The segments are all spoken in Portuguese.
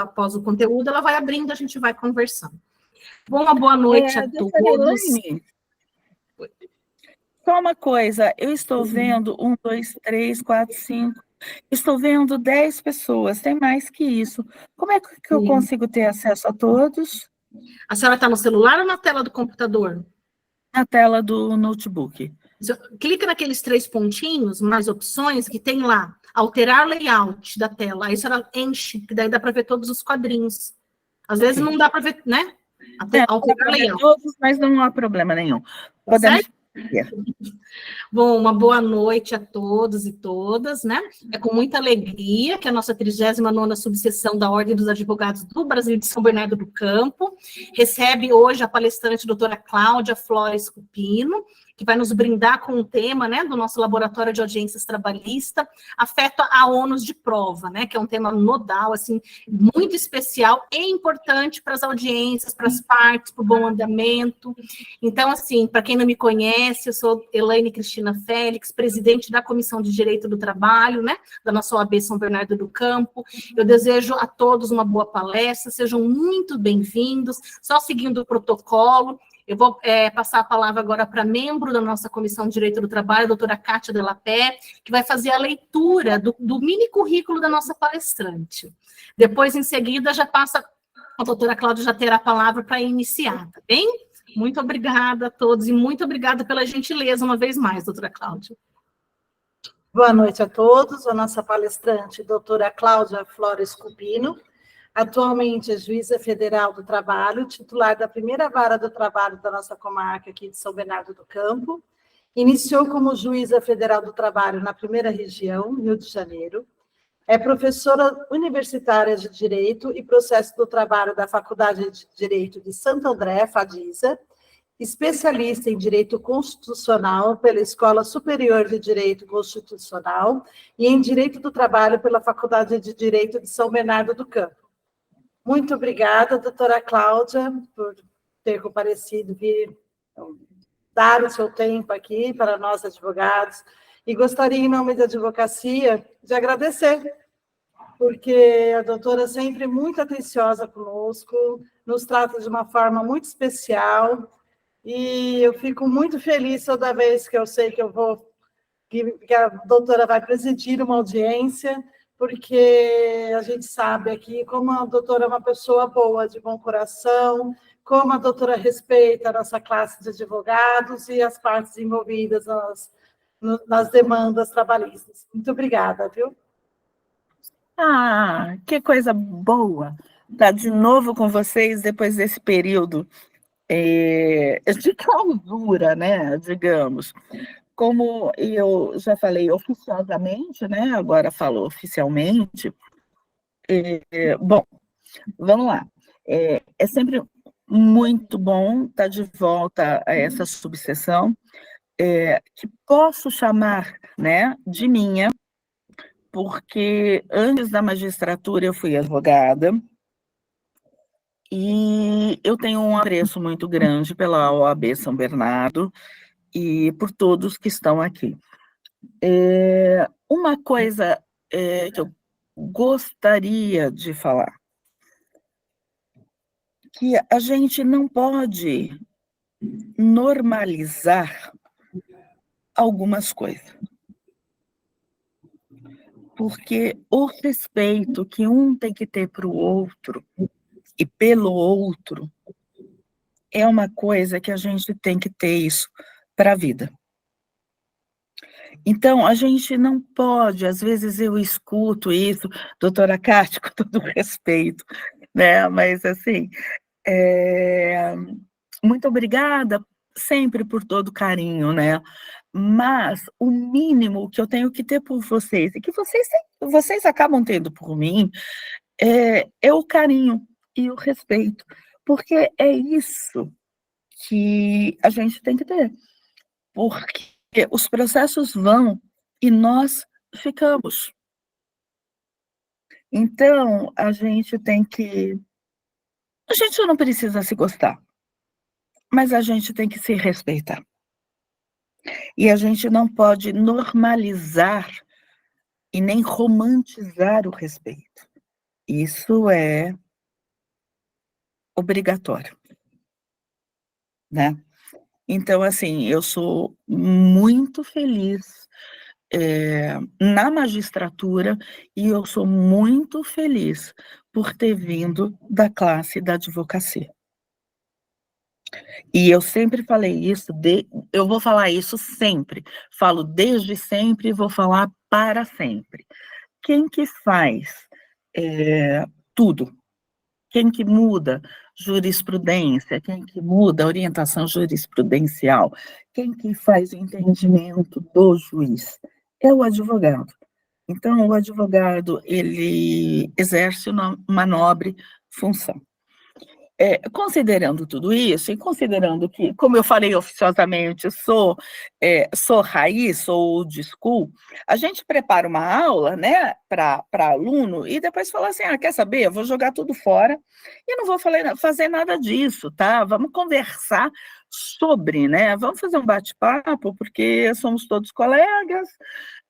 após o conteúdo, ela vai abrindo, a gente vai conversando. Bom, uma boa noite a todos. Elaine, só uma coisa, eu estou vendo 1, 2, 3, 4, 5, estou vendo 10 pessoas, tem mais que isso. Como é que eu consigo ter acesso a todos? A senhora está no celular ou na tela do computador? Na tela do notebook. Clica naqueles 3 pontinhos, mais opções, que tem lá, alterar layout da tela. Aí a senhora enche, que daí dá para ver todos os quadrinhos. Às vezes não dá para ver, né? Alterar layout. Todos, mas não há problema nenhum. Podemos ver. Bom, uma boa noite a todos e todas, né? É com muita alegria que a nossa 39ª subseção da Ordem dos Advogados do Brasil de São Bernardo do Campo recebe hoje a palestrante doutora Cláudia Flores Cupino, que vai nos brindar com o tema, né, do nosso laboratório de audiências trabalhista, afeto a ônus de prova, né, que é um tema nodal, assim, muito especial e importante para as audiências, para as partes, para o bom andamento. Então, assim, para quem não me conhece, eu sou Elaine Cristina Félix, presidente da Comissão de Direito do Trabalho, né, da nossa OAB São Bernardo do Campo. Eu desejo a todos uma boa palestra, sejam muito bem-vindos, só seguindo o protocolo. Eu vou passar a palavra agora para membro da nossa Comissão de Direito do Trabalho, a doutora Kátia Delapé, que vai fazer a leitura do mini currículo da nossa palestrante. Depois, em seguida, já passa, a doutora Cláudia já terá a palavra para iniciar, tá bem? Muito obrigada a todos e muito obrigada pela gentileza uma vez mais, doutora Cláudia. Boa noite a todos. A nossa palestrante, doutora Cláudia Flores Cupino, atualmente é juíza federal do trabalho, titular da primeira vara do trabalho da nossa comarca aqui de São Bernardo do Campo. Iniciou como juíza federal do trabalho na primeira região, Rio de Janeiro. É professora universitária de Direito e Processo do Trabalho da Faculdade de Direito de Santo André, FADISA, especialista em Direito Constitucional pela Escola Superior de Direito Constitucional e em Direito do Trabalho pela Faculdade de Direito de São Bernardo do Campo. Muito obrigada, doutora Cláudia, por ter comparecido, vir dar o seu tempo aqui para nós, advogados. E gostaria, em nome da advocacia, de agradecer, porque a doutora é sempre muito atenciosa conosco, nos trata de uma forma muito especial, e eu fico muito feliz toda vez que eu sei que que a doutora vai presidir uma audiência, porque a gente sabe aqui como a doutora é uma pessoa boa, de bom coração, como a doutora respeita a nossa classe de advogados e as partes envolvidas nas demandas trabalhistas. Muito obrigada, viu? Ah, que coisa boa estar de novo com vocês depois desse período de clausura, né, digamos. Como eu já falei oficiosamente, né, agora falo oficialmente, bom, vamos lá. É sempre muito bom estar de volta a essa subseção, que posso chamar, né, de minha, porque antes da magistratura eu fui advogada, e eu tenho um apreço muito grande pela OAB São Bernardo e por todos que estão aqui. Uma coisa que eu gostaria de falar, que a gente não pode normalizar algumas coisas, porque o respeito que um tem que ter para o outro e pelo outro é uma coisa que a gente tem que ter isso para a vida. Então, a gente não pode, às vezes eu escuto isso, doutora Cátia, com todo respeito, né? Mas, assim, muito obrigada sempre por todo carinho, né? Mas o mínimo que eu tenho que ter por vocês, e que vocês acabam tendo por mim, é o carinho e o respeito, porque é isso que a gente tem que ter, porque os processos vão e nós ficamos. Então, a gente não precisa se gostar, mas a gente tem que se respeitar. E a gente não pode normalizar e nem romantizar o respeito. Isso é obrigatório, né? Então, assim, eu sou muito feliz na magistratura e eu sou muito feliz por ter vindo da classe da advocacia. E eu sempre falei isso, eu vou falar isso sempre, falo desde sempre e vou falar para sempre. Quem que faz tudo? Quem que muda jurisprudência? Quem que muda orientação jurisprudencial? Quem que faz o entendimento do juiz? É o advogado. Então, o advogado, ele exerce uma nobre função. Considerando tudo isso, e considerando que, como eu falei oficiosamente, sou raiz, sou old school, a gente prepara uma aula, né, para aluno, e depois fala assim, quer saber, eu vou jogar tudo fora, e não vou fazer nada disso, tá? Vamos conversar sobre, né, vamos fazer um bate-papo, porque somos todos colegas,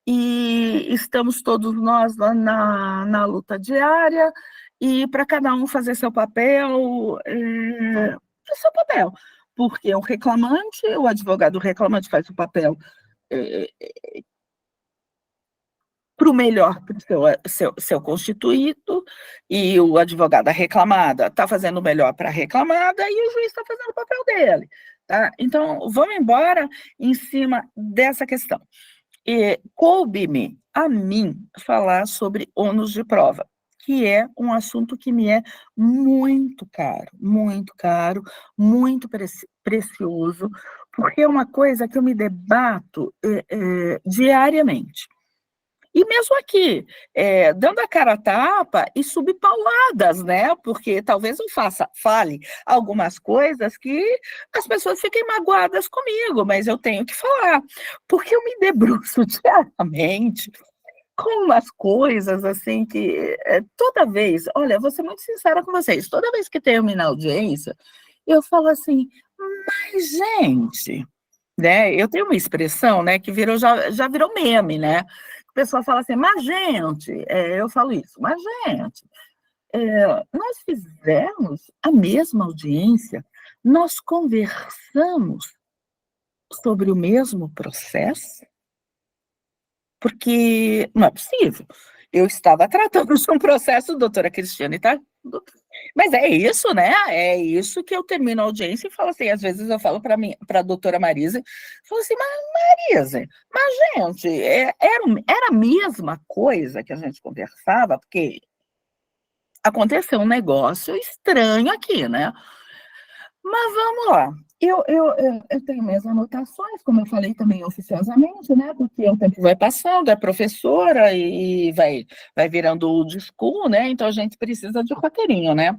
e estamos todos nós lá na luta diária, e para cada um fazer seu papel, porque o advogado reclamante faz o papel para o melhor para o seu constituído, e o advogado reclamada está fazendo o melhor para a reclamada, e o juiz está fazendo o papel dele. Tá? Então, vamos embora em cima dessa questão. Coube-me a mim falar sobre ônus de prova, que é um assunto que me é muito caro, muito precioso, porque é uma coisa que eu me debato diariamente. E mesmo aqui, dando a cara a tapa e subpauladas, né? Porque talvez eu fale algumas coisas que as pessoas fiquem magoadas comigo, mas eu tenho que falar, porque eu me debruço diariamente com umas coisas assim que toda vez, olha, vou ser muito sincera com vocês, toda vez que termina a audiência, eu falo assim, mas gente, né? Eu tenho uma expressão, né, que já virou meme, né? O pessoal fala assim, mas gente, eu falo isso, mas gente, nós fizemos a mesma audiência, nós conversamos sobre o mesmo processo, porque não é possível. Eu estava tratando de um processo, doutora Cristiane, tá? Mas é isso, né? É isso que eu termino a audiência e falo assim, às vezes eu falo para a doutora Marise, falo assim, mas Marise, mas gente, era a mesma coisa que a gente conversava, porque aconteceu um negócio estranho aqui, né? Mas vamos lá. Eu tenho minhas anotações, como eu falei também oficiosamente, né? Porque o tempo vai passando, é professora e vai virando old school, né? Então a gente precisa de roteirinho, né?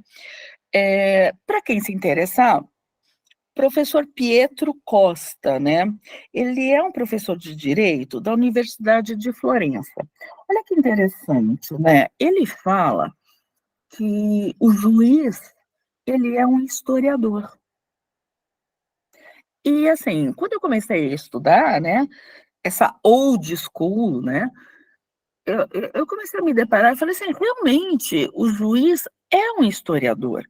Para quem se interessar, professor Pietro Costa, né? Ele é um professor de Direito da Universidade de Florença. Olha que interessante, né? Ele fala que o juiz, ele é um historiador. E, assim, quando eu comecei a estudar, né, essa old school, né, eu comecei a me deparar e falei assim, realmente, o juiz é um historiador.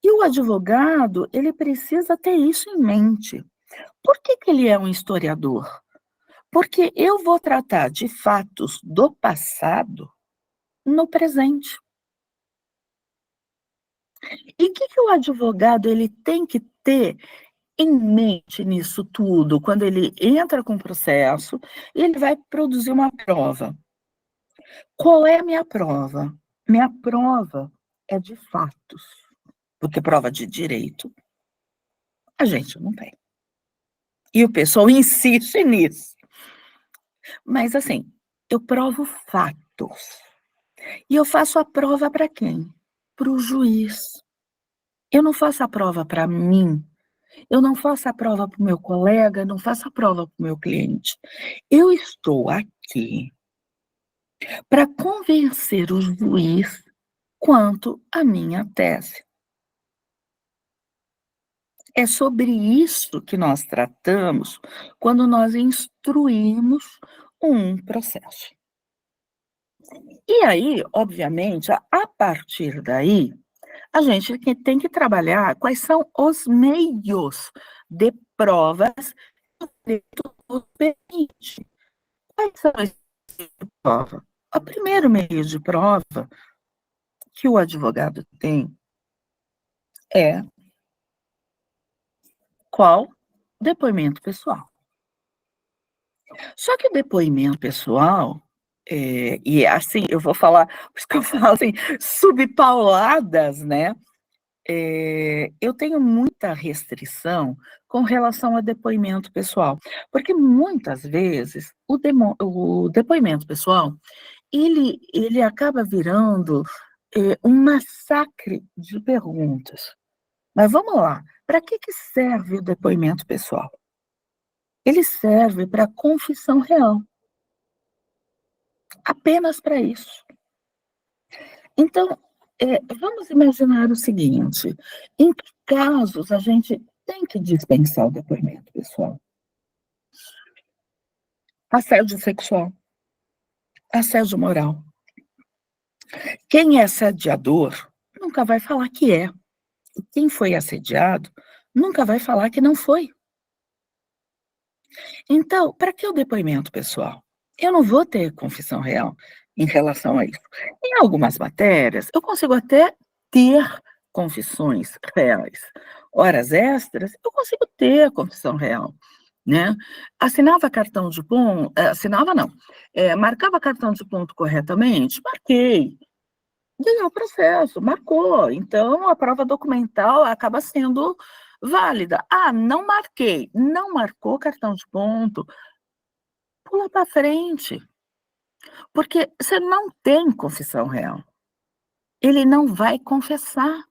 E o advogado, ele precisa ter isso em mente. Por que que ele é um historiador? Porque eu vou tratar de fatos do passado no presente. E o que que o advogado, ele tem que ter em mente nisso tudo, quando ele entra com o processo, ele vai produzir uma prova. Qual é a minha prova? Minha prova é de fatos, porque prova de direito a gente não tem. E o pessoal insiste nisso. Mas, assim, eu provo fatos. E eu faço a prova para quem? Para o juiz. Eu não faço a prova para mim. Eu não faço a prova para o meu colega, não faço a prova para o meu cliente. Eu estou aqui para convencer o juiz quanto à minha tese. É sobre isso que nós tratamos quando nós instruímos um processo. E aí, obviamente, a partir daí, a gente tem que trabalhar quais são os meios de provas que o direito nos permite. Quais são esses meios de prova? O primeiro meio de prova que o advogado tem é qual? Depoimento pessoal. Só que o depoimento pessoal, e assim, eu vou falar, por isso que eu falo assim, subpauladas, né? Eu tenho muita restrição com relação a depoimento pessoal, porque muitas vezes o depoimento pessoal, ele acaba virando um massacre de perguntas. Mas vamos lá, para que serve o depoimento pessoal? Ele serve para confissão real, apenas para isso. Então, vamos imaginar o seguinte: em que casos a gente tem que dispensar o depoimento pessoal? Assédio sexual, assédio moral. Quem é assediador nunca vai falar que é. E quem foi assediado nunca vai falar que não foi. Então, para que o depoimento pessoal? Eu não vou ter confissão real em relação a isso. Em algumas matérias, eu consigo até ter confissões reais. Horas extras, eu consigo ter confissão real, né? Assinava cartão de ponto, assinava não, marcava cartão de ponto corretamente? Marquei. Ganhou o processo, marcou. Então, a prova documental acaba sendo válida. Ah, não marquei, não marcou cartão de ponto, pula para frente, porque você não tem confissão real. Ele não vai confessar.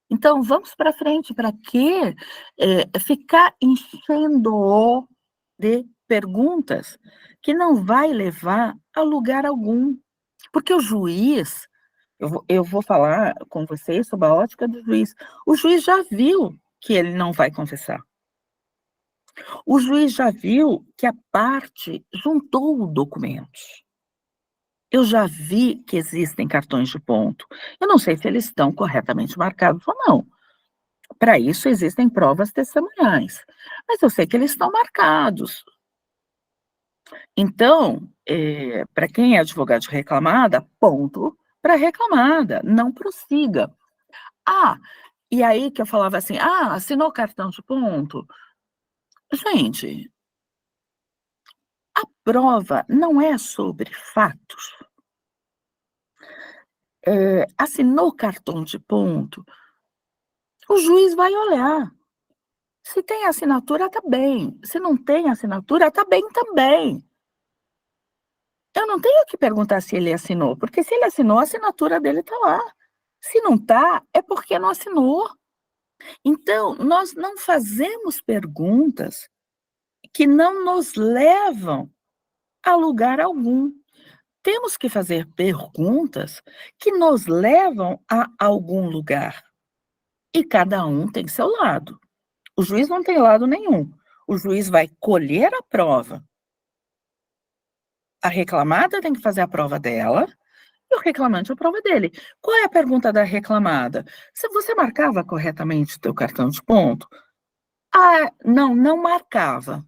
Então, vamos para frente. Para quê? Ficar enchendo-o de perguntas que não vai levar a lugar algum. Porque o juiz, eu vou falar com vocês sobre a ótica do juiz. O juiz já viu que ele não vai confessar. O juiz já viu que a parte juntou documentos. Eu já vi que existem cartões de ponto. Eu não sei se eles estão corretamente marcados ou não. Para isso existem provas testemunhais. Mas eu sei que eles estão marcados. Então, para quem é advogado de reclamada, ponto para reclamada, não prossiga. Ah, e aí que eu falava assim, assinou cartão de ponto? Gente, a prova não é sobre fatos. Assinou cartão de ponto, o juiz vai olhar. Se tem assinatura, tá bem. Se não tem assinatura, tá bem também. Eu não tenho que perguntar se ele assinou, porque se ele assinou, a assinatura dele tá lá. Se não tá, é porque não assinou. Então, nós não fazemos perguntas que não nos levam a lugar algum. Temos que fazer perguntas que nos levam a algum lugar. E cada um tem seu lado. O juiz não tem lado nenhum. O juiz vai colher a prova. A reclamada tem que fazer a prova dela e o reclamante a prova dele. Qual é a pergunta da reclamada? Se você marcava corretamente o teu cartão de ponto? Não marcava.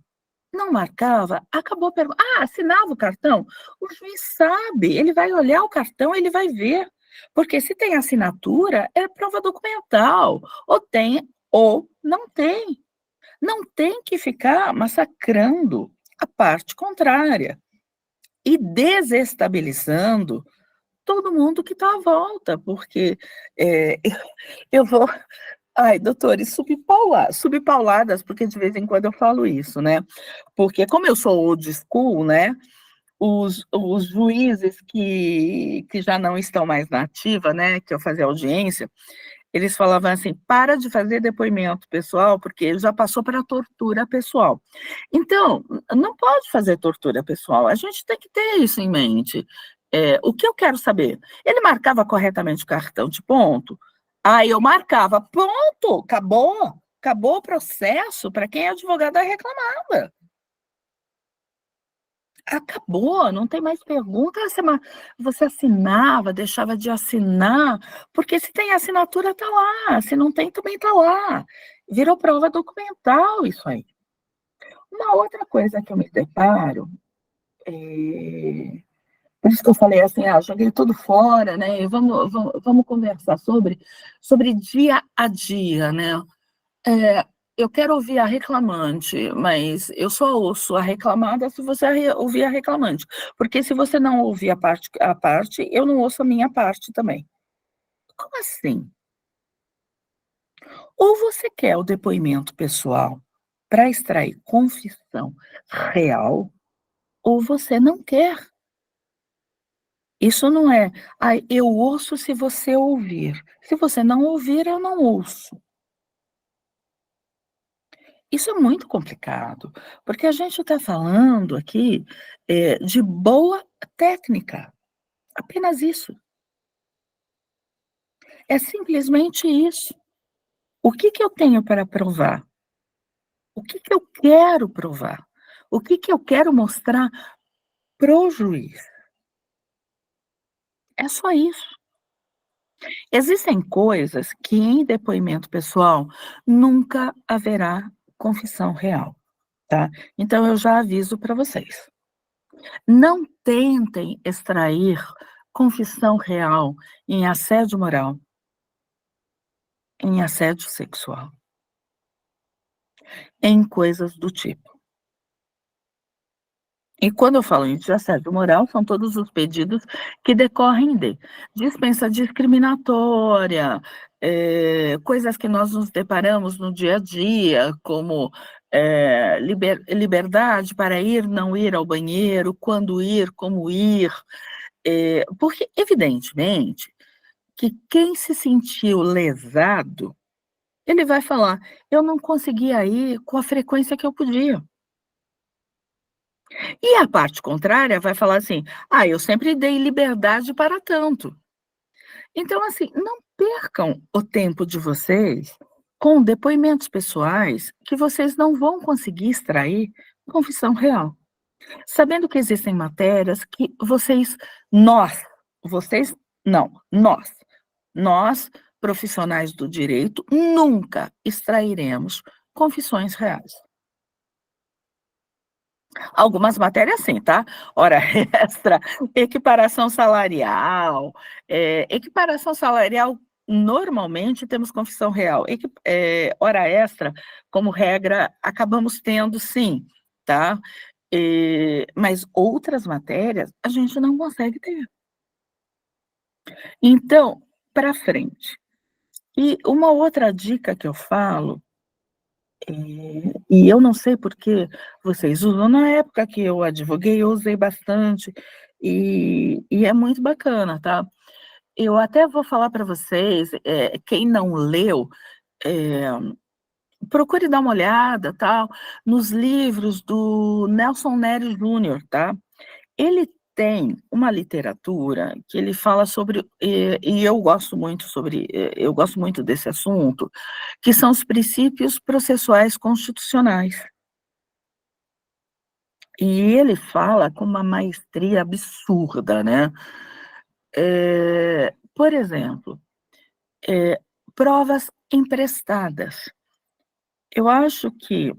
Não marcava, acabou a pergunta. Assinava o cartão? O juiz sabe, ele vai olhar o cartão, ele vai ver. Porque se tem assinatura, é prova documental. Ou tem, ou não tem. Não tem que ficar massacrando a parte contrária e desestabilizando todo mundo que está à volta, porque eu vou... Ai, doutores, subpauladas, porque de vez em quando eu falo isso, né? Porque como eu sou old school, né? Os juízes que já não estão mais na ativa, né? Que eu fazia audiência, eles falavam assim, para de fazer depoimento pessoal, porque já passou para tortura pessoal. Então, não pode fazer tortura pessoal, a gente tem que ter isso em mente. O que eu quero saber? Ele marcava corretamente o cartão de ponto? Eu marcava, ponto, acabou o processo para quem é advogado da reclamada. acabou, não tem mais pergunta. Você assinava, deixava de assinar, porque se tem assinatura, está lá, se não tem, também está lá. Virou prova documental isso aí. Uma outra coisa que eu me deparo, por isso que eu falei assim, joguei tudo fora, né? Vamos conversar sobre dia a dia, né? Eu quero ouvir a reclamante, mas eu só ouço a reclamada se você ouvir a reclamante. Porque se você não ouvir a parte, eu não ouço a minha parte também. Como assim? Ou você quer o depoimento pessoal para extrair confissão real, ou você não quer. Isso não é, eu ouço se você ouvir. Se você não ouvir, eu não ouço. Isso é muito complicado, porque a gente está falando aqui de boa técnica, apenas isso. É simplesmente isso. O que eu tenho para provar? O que eu quero provar? O que eu quero mostrar pro juiz? É só isso. Existem coisas que em depoimento pessoal nunca haverá confissão real, tá? Então eu já aviso para vocês. Não tentem extrair confissão real em assédio moral, em assédio sexual, em coisas do tipo. E quando eu falo em assédio moral, são todos os pedidos que decorrem de dispensa discriminatória, coisas que nós nos deparamos no dia a dia, como liberdade para ir, não ir ao banheiro, quando ir, como ir, porque, evidentemente, que quem se sentiu lesado, ele vai falar, eu não conseguia ir com a frequência que eu podia. E a parte contrária vai falar assim, eu sempre dei liberdade para tanto. Então, assim, não percam o tempo de vocês com depoimentos pessoais que vocês não vão conseguir extrair confissão real. Sabendo que existem matérias que nós, profissionais do direito, nunca extrairemos confissões reais. Algumas matérias sim, tá? Hora extra, equiparação salarial. Equiparação salarial, normalmente temos confissão real. Hora extra, como regra, acabamos tendo sim, tá? Mas outras matérias a gente não consegue ter. Então, para frente. E uma outra dica que eu falo, e eu não sei por que vocês usam, na época que eu advoguei, eu usei bastante, e é muito bacana, tá? Eu até vou falar para vocês, quem não leu, procure dar uma olhada, tal, nos livros do Nelson Nery Júnior, tá? Ele tem uma literatura que ele fala sobre, e eu gosto muito desse assunto, que são os princípios processuais constitucionais. E ele fala com uma maestria absurda, né? Por exemplo, provas emprestadas. Eu acho que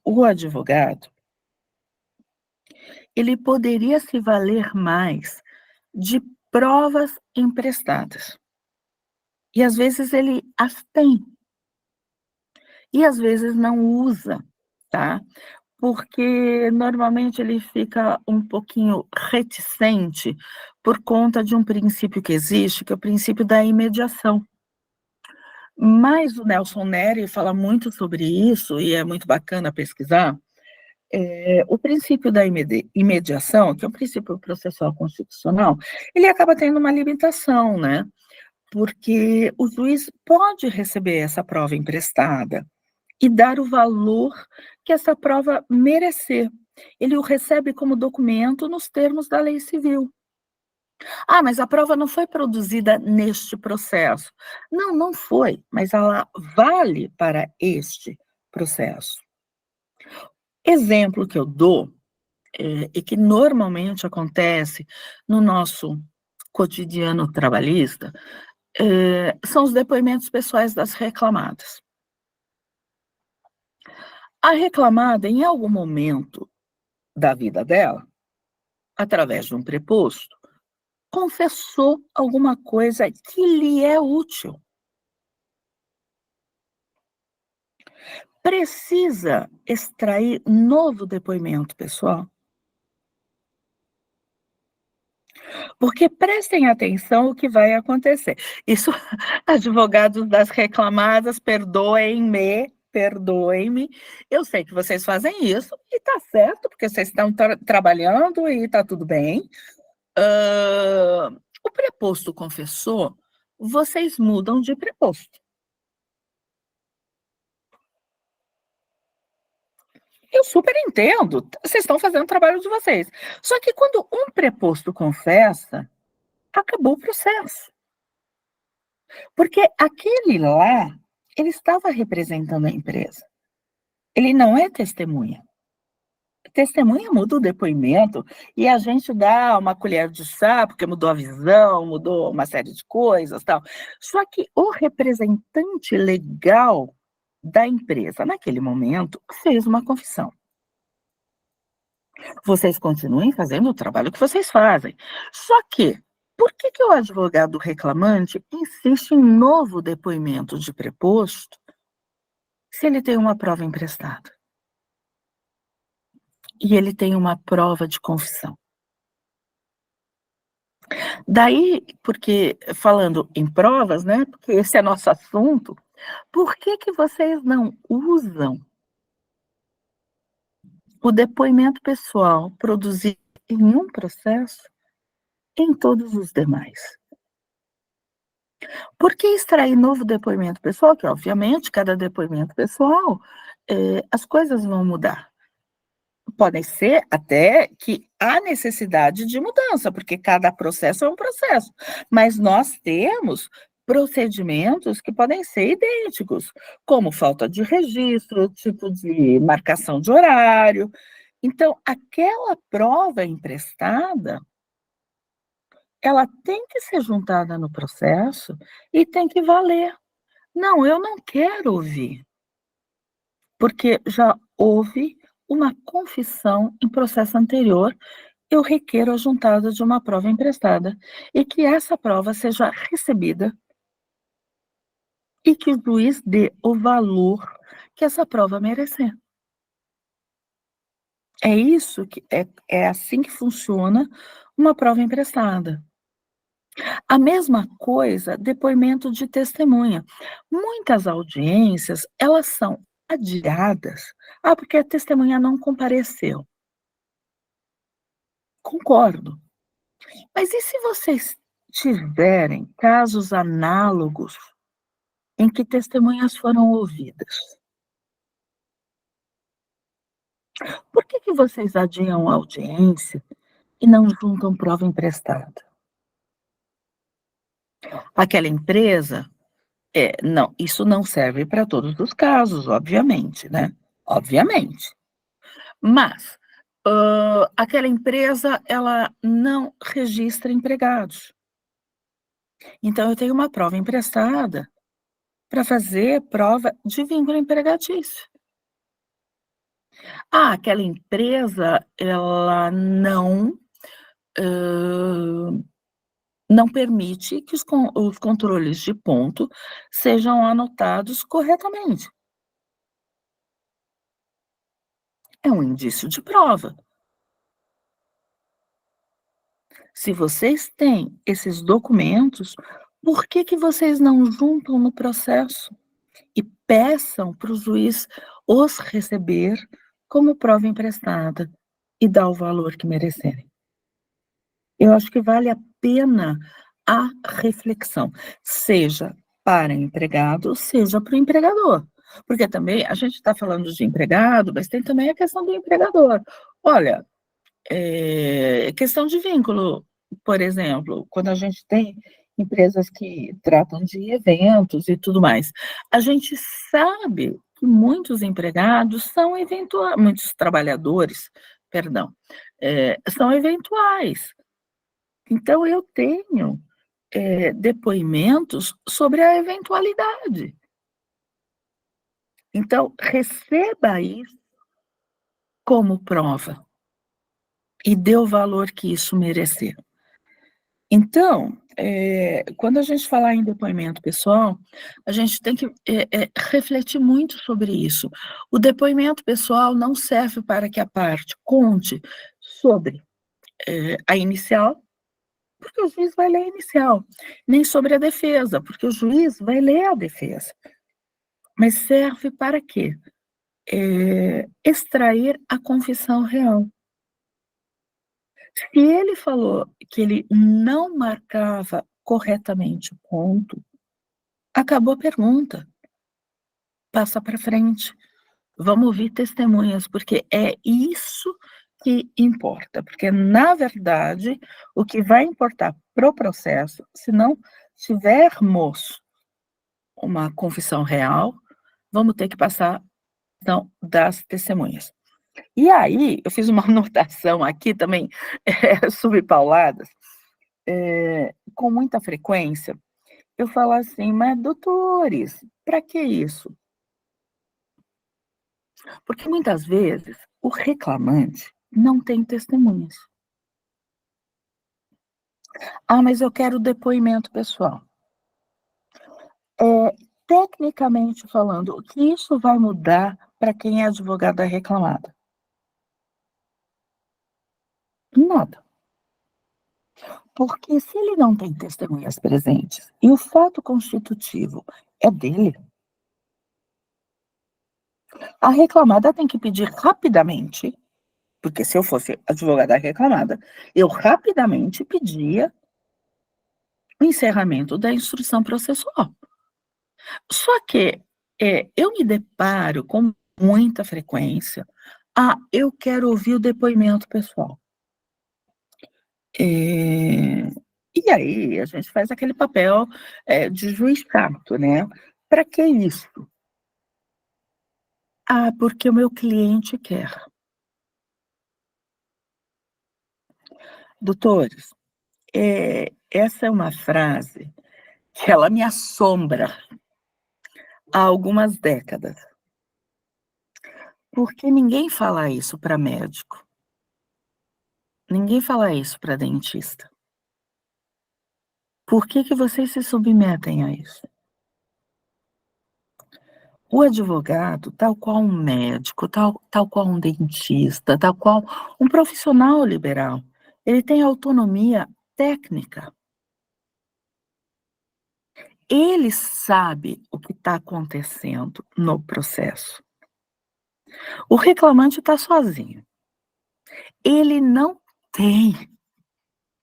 o advogado, ele poderia se valer mais de provas emprestadas. E às vezes ele as tem. E às vezes não usa, tá? Porque normalmente ele fica um pouquinho reticente por conta de um princípio que existe, que é o princípio da imediação. Mas o Nelson Nery fala muito sobre isso, e é muito bacana pesquisar. O princípio da imediação, que é um princípio processual constitucional, ele acaba tendo uma limitação, né? Porque o juiz pode receber essa prova emprestada e dar o valor que essa prova merecer. Ele o recebe como documento nos termos da lei civil. Mas a prova não foi produzida neste processo. Não, não foi, mas ela vale para este processo. Exemplo que eu dou e que normalmente acontece no nosso cotidiano trabalhista, são os depoimentos pessoais das reclamadas. A reclamada, em algum momento da vida dela, através de um preposto, confessou alguma coisa que lhe é útil. Precisa extrair novo depoimento pessoal? Porque prestem atenção o que vai acontecer. Isso, advogados das reclamadas, perdoem-me, eu sei que vocês fazem isso, e está certo, porque vocês estão trabalhando e está tudo bem. O preposto confessou, vocês mudam de preposto. Eu super entendo, vocês estão fazendo o trabalho de vocês. Só que quando um preposto confessa, acabou o processo. Porque aquele lá, ele estava representando a empresa. Ele não é testemunha. Testemunha muda o depoimento e a gente dá uma colher de chá, porque mudou a visão, mudou uma série de coisas, tal. Só que o representante legal da empresa, naquele momento, fez uma confissão. Vocês continuem fazendo o trabalho que vocês fazem. Só que, por que o advogado reclamante insiste em novo depoimento de preposto se ele tem uma prova emprestada? E ele tem uma prova de confissão. Daí, porque, falando em provas, né, porque esse é nosso assunto, por que vocês não usam o depoimento pessoal produzido em um processo em todos os demais? Por que extrair novo depoimento pessoal? Que, obviamente, cada depoimento pessoal, as coisas vão mudar. Podem ser até que há necessidade de mudança, porque cada processo é um processo. Mas nós temos procedimentos que podem ser idênticos, como falta de registro, tipo de marcação de horário. Então, aquela prova emprestada, ela tem que ser juntada no processo e tem que valer. Não, eu não quero ouvir, porque já houve uma confissão em processo anterior, eu requero a juntada de uma prova emprestada e que essa prova seja recebida e que o juiz dê o valor que essa prova merecer. É isso que é assim que funciona uma prova emprestada. A mesma coisa, depoimento de testemunha. Muitas audiências, elas são adiadas, porque a testemunha não compareceu. Concordo. Mas e se vocês tiverem casos análogos em que testemunhas foram ouvidas? Por que vocês adiam a audiência e não juntam prova emprestada? Aquela empresa, não, isso não serve para todos os casos, obviamente, né? Obviamente. Mas aquela empresa, ela não registra empregados. Então, eu tenho uma prova emprestada para fazer prova de vínculo empregatício. Aquela empresa, ela não permite que os controles de ponto sejam anotados corretamente. É um indício de prova. Se vocês têm esses documentos, por que vocês não juntam no processo e peçam para o juiz os receber como prova emprestada e dar o valor que merecerem? Eu acho que vale a pena a reflexão, seja para empregado, seja para o empregador. Porque também a gente está falando de empregado, mas tem também a questão do empregador. Olha, questão de vínculo, por exemplo, quando a gente tem empresas que tratam de eventos e tudo mais, a gente sabe que muitos empregados são muitos trabalhadores perdão, são eventuais. Então, eu tenho depoimentos sobre a eventualidade. Então, receba isso como prova e dê o valor que isso merecer. Então, quando a gente falar em depoimento pessoal, a gente tem que refletir muito sobre isso. O depoimento pessoal não serve para que a parte conte sobre a inicial, porque o juiz vai ler a inicial, nem sobre a defesa, porque o juiz vai ler a defesa. Mas serve para quê? Extrair a confissão real. Se ele falou que ele não marcava corretamente o ponto, acabou a pergunta. Passa para frente. Vamos ouvir testemunhas, porque é isso que importa. Porque, na verdade, o que vai importar para o processo, se não tivermos uma confissão real, vamos ter que passar, então, das testemunhas. E aí, eu fiz uma anotação aqui também, subpauladas, com muita frequência, eu falo assim, mas doutores, para que isso? Porque muitas vezes o reclamante não tem testemunhas. Ah, mas eu quero depoimento pessoal. Tecnicamente falando, o que isso vai mudar para quem é advogado reclamada? Nada. Porque se ele não tem testemunhas presentes e o fato constitutivo é dele, a reclamada tem que pedir rapidamente, porque se eu fosse advogada reclamada, eu rapidamente pedia o encerramento da instrução processual. Só que eu me deparo com muita frequência, eu quero ouvir o depoimento pessoal. E aí a gente faz aquele papel de juiz chato, né? Para que isso? Porque o meu cliente quer. Doutores, essa é uma frase que ela me assombra há algumas décadas. Porque ninguém fala isso para médico. Ninguém fala isso para dentista. Por que vocês se submetem a isso? O advogado, tal qual um médico, tal qual um dentista, tal qual um profissional liberal, ele tem autonomia técnica. Ele sabe o que está acontecendo no processo. O reclamante está sozinho. Ele não tem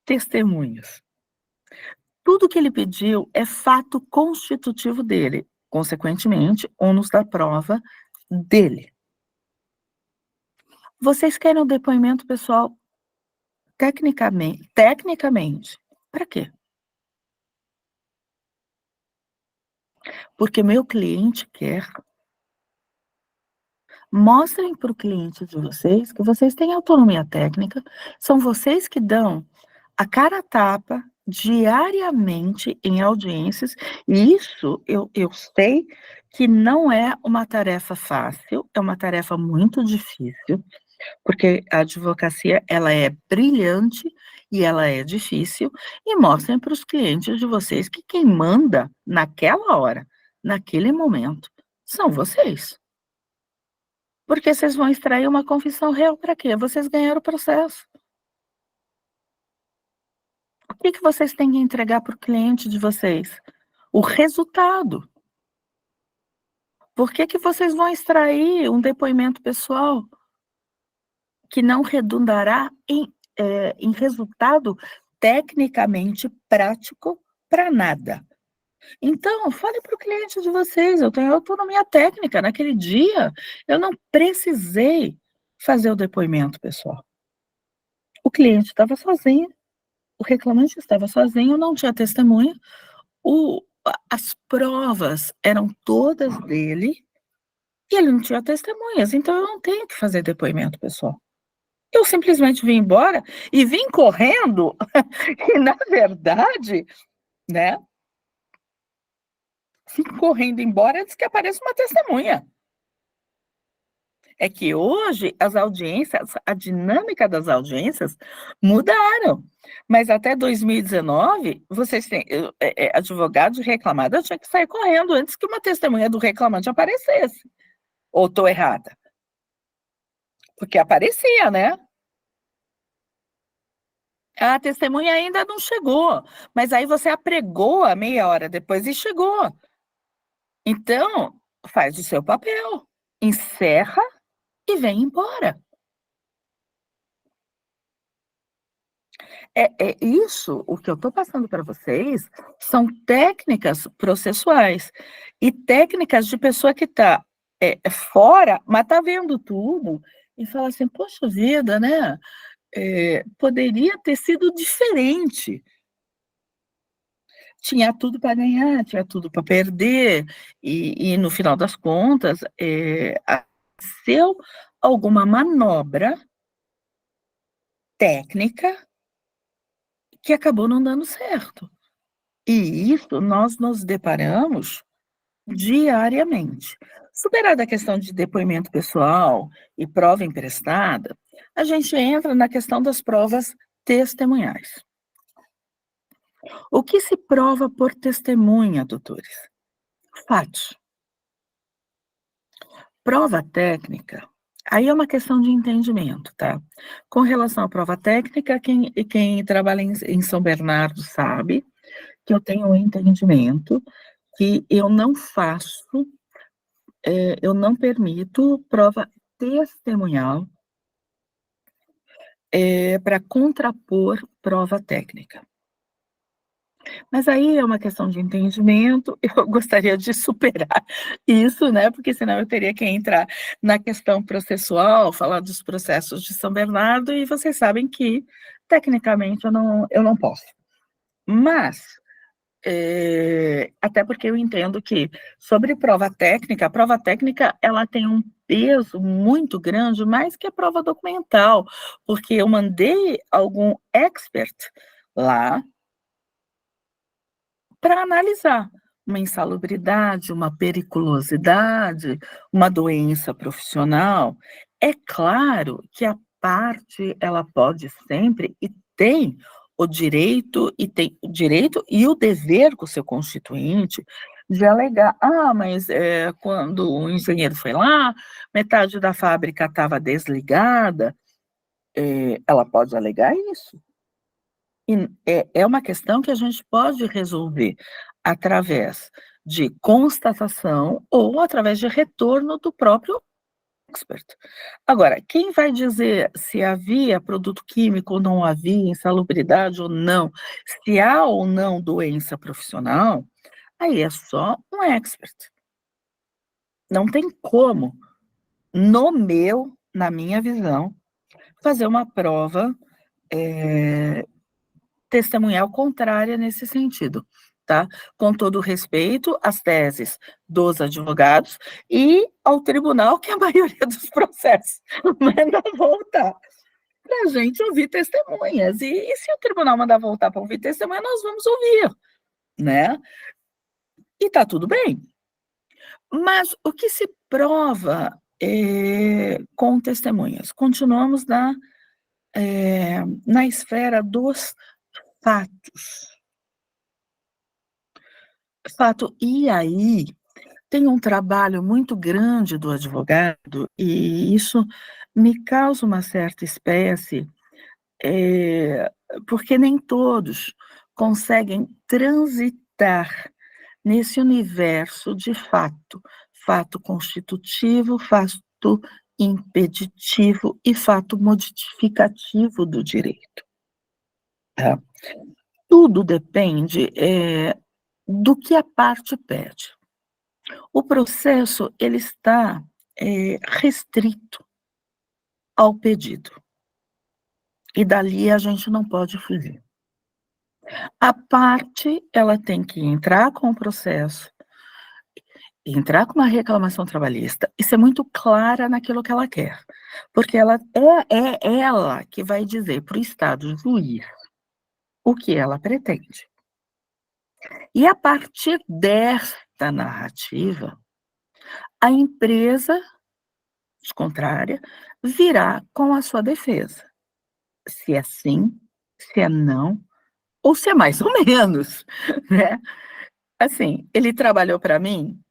testemunhas. Tudo que ele pediu é fato constitutivo dele, consequentemente, ônus da prova dele. Vocês querem o depoimento pessoal tecnicamente, para quê? Porque meu cliente quer. Mostrem para o cliente de vocês que vocês têm autonomia técnica, são vocês que dão a cara a tapa diariamente em audiências, e isso eu sei que não é uma tarefa fácil, é uma tarefa muito difícil, porque a advocacia ela é brilhante e ela é difícil, e mostrem para os clientes de vocês que quem manda naquela hora, naquele momento, são vocês. Porque vocês vão extrair uma confissão real para quê? Vocês ganharam o processo. O que vocês têm que entregar para o cliente de vocês? O resultado. Por que vocês vão extrair um depoimento pessoal que não redundará em resultado tecnicamente prático para nada? Então, fale para o cliente de vocês, eu tenho autonomia técnica. Naquele dia, eu não precisei fazer o depoimento pessoal. O cliente estava sozinho, o reclamante estava sozinho, não tinha testemunha, as provas eram todas dele e ele não tinha testemunhas, então eu não tenho que fazer depoimento pessoal. Eu simplesmente vim embora e vim correndo, e na verdade, né, vim correndo embora antes que apareça uma testemunha. É que hoje as audiências, a dinâmica das audiências mudaram. Mas até 2019, vocês têm, advogado reclamado tinha que sair correndo antes que uma testemunha do reclamante aparecesse. Ou estou errada? Porque aparecia, né? A testemunha ainda não chegou, mas aí você apregoa meia hora depois e chegou. Então, faz o seu papel, encerra e vem embora. É isso, o que eu estou passando para vocês, são técnicas processuais e técnicas de pessoa que está fora, mas está vendo tudo e fala assim, poxa vida, né? Poderia ter sido diferente. Tinha tudo para ganhar, tinha tudo para perder, e no final das contas, aconteceu alguma manobra técnica que acabou não dando certo. E isso nós nos deparamos diariamente. Superada a questão de depoimento pessoal e prova emprestada, a gente entra na questão das provas testemunhais. O que se prova por testemunha, doutores? Fatos. Prova técnica, aí é uma questão de entendimento, tá? Com relação à prova técnica, quem trabalha em São Bernardo sabe que eu tenho um entendimento que eu não faço, eu não permito prova testemunhal para contrapor prova técnica. Mas aí é uma questão de entendimento, eu gostaria de superar isso, né? Porque senão eu teria que entrar na questão processual, falar dos processos de São Bernardo, e vocês sabem que, tecnicamente, eu não posso. Mas, até porque eu entendo que, sobre prova técnica, a prova técnica, ela tem um peso muito grande, mais que a prova documental, porque eu mandei algum expert lá, para analisar uma insalubridade, uma periculosidade, uma doença profissional. É claro que a parte, ela pode sempre e tem o direito e o dever com o seu constituinte de alegar, mas quando o engenheiro foi lá, metade da fábrica estava desligada, ela pode alegar isso. E é uma questão que a gente pode resolver através de constatação ou através de retorno do próprio expert. Agora, quem vai dizer se havia produto químico ou não havia, insalubridade ou não, se há ou não doença profissional, aí é só um expert. Não tem como, na minha visão, fazer uma prova testemunhal contrária nesse sentido, tá? Com todo respeito às teses dos advogados e ao tribunal, que a maioria dos processos manda voltar para a gente ouvir testemunhas. E se o tribunal mandar voltar para ouvir testemunha, nós vamos ouvir, né? E tá tudo bem. Mas o que se prova com testemunhas? Continuamos na esfera dos fatos. Fato, e aí tem um trabalho muito grande do advogado, e isso me causa uma certa espécie, porque nem todos conseguem transitar nesse universo de fato, fato constitutivo, fato impeditivo e fato modificativo do direito. Tá? Tudo depende do que a parte pede. O processo, ele está restrito ao pedido. E dali a gente não pode fugir. A parte, ela tem que entrar com o processo entrar com uma reclamação trabalhista e ser muito clara naquilo que ela quer, porque ela é ela que vai dizer para o Estado juiz o que ela pretende. E a partir desta narrativa, a empresa contrária virá com a sua defesa. Se é sim, se é não, ou se é mais ou menos, né? Assim, ele trabalhou para mim,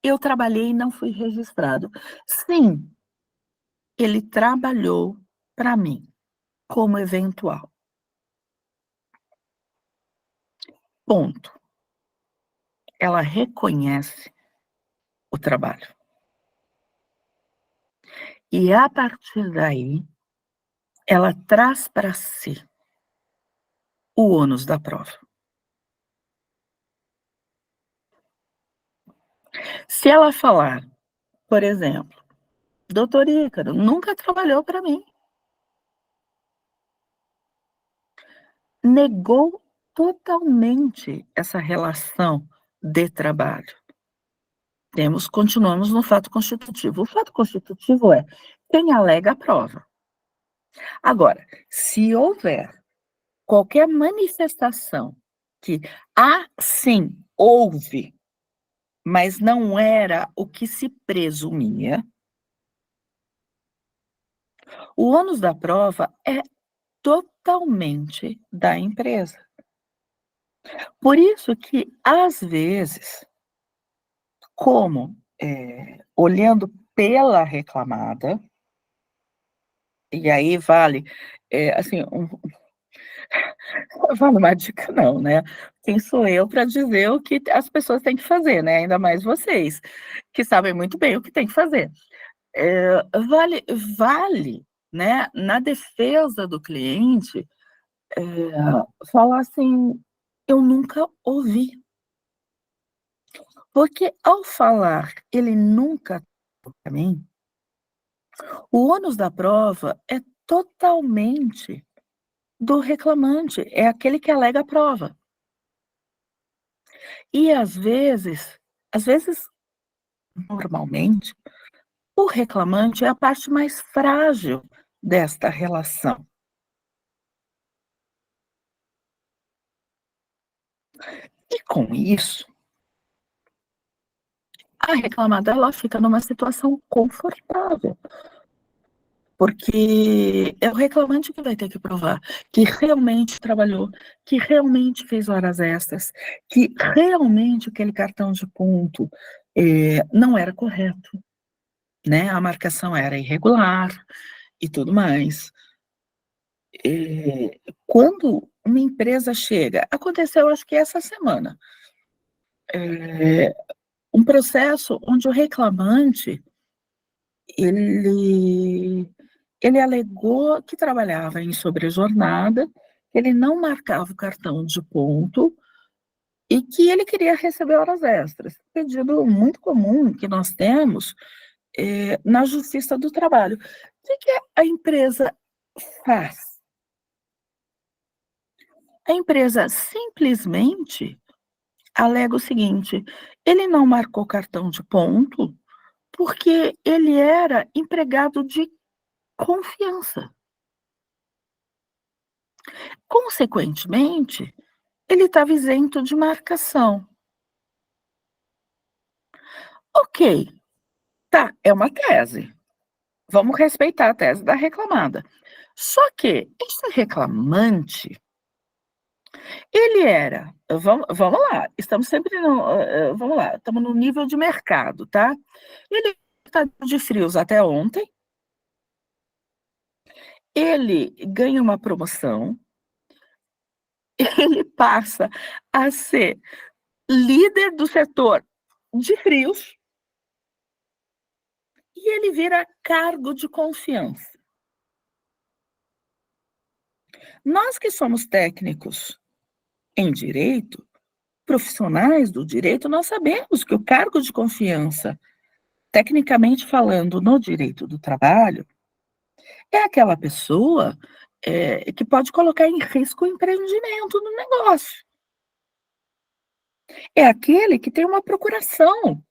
eu trabalhei e não fui registrado. Sim, ele trabalhou para mim, como eventual. Ponto. Ela reconhece o trabalho. E a partir daí, ela traz para si o ônus da prova. Se ela falar, por exemplo, doutor Ícaro, nunca trabalhou para mim. Negou totalmente essa relação de trabalho. Continuamos no fato constitutivo. O fato constitutivo é quem alega a prova. Agora, se houver qualquer manifestação que, sim, houve, mas não era o que se presumia, o ônus da prova é totalmente da empresa. Por isso que, às vezes, olhando pela reclamada, e aí vale, assim, vale uma dica não, né? Quem sou eu para dizer o que as pessoas têm que fazer, né? Ainda mais vocês, que sabem muito bem o que tem que fazer. Vale, né, na defesa do cliente, falar assim, eu nunca ouvi. Porque ao falar, ele nunca para mim, o ônus da prova é totalmente do reclamante, é aquele que alega a prova. E às vezes, normalmente, o reclamante é a parte mais frágil desta relação. E com isso, a reclamada ela fica numa situação confortável, porque é o reclamante que vai ter que provar que realmente trabalhou, que realmente fez horas extras, que realmente aquele cartão de ponto não era correto, né? A marcação era irregular e tudo mais. Quando uma empresa chega, aconteceu acho que essa semana, um processo onde o reclamante ele alegou que trabalhava em sobrejornada, ele não marcava o cartão de ponto e que ele queria receber horas extras. Pedido muito comum que nós temos na Justiça do Trabalho. O que a empresa faz? A empresa simplesmente alega o seguinte: ele não marcou cartão de ponto porque ele era empregado de confiança. Consequentemente, ele estava isento de marcação. Ok, tá, é uma tese. Vamos respeitar a tese da reclamada. Só que esse reclamante, ele era, vamos lá, estamos sempre no, vamos lá, estamos no nível de mercado, tá? Ele está de frios até ontem, ele ganha uma promoção, ele passa a ser líder do setor de frios e ele vira cargo de confiança. Nós que somos técnicos em direito, profissionais do direito, nós sabemos que o cargo de confiança, tecnicamente falando, no direito do trabalho, é aquela pessoa que pode colocar em risco o empreendimento no negócio. É aquele que tem uma procuração.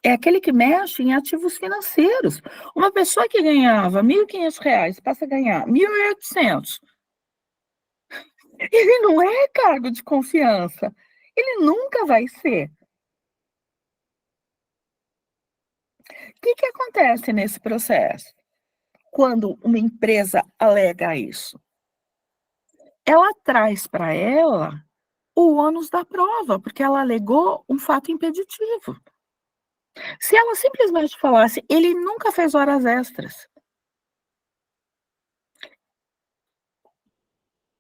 É aquele que mexe em ativos financeiros. Uma pessoa que ganhava R$ 1.500 passa a ganhar 1.800. Ele não é cargo de confiança. Ele nunca vai ser. O que acontece nesse processo? Quando uma empresa alega isso, ela traz para ela o ônus da prova, porque ela alegou um fato impeditivo. Se ela simplesmente falasse, ele nunca fez horas extras,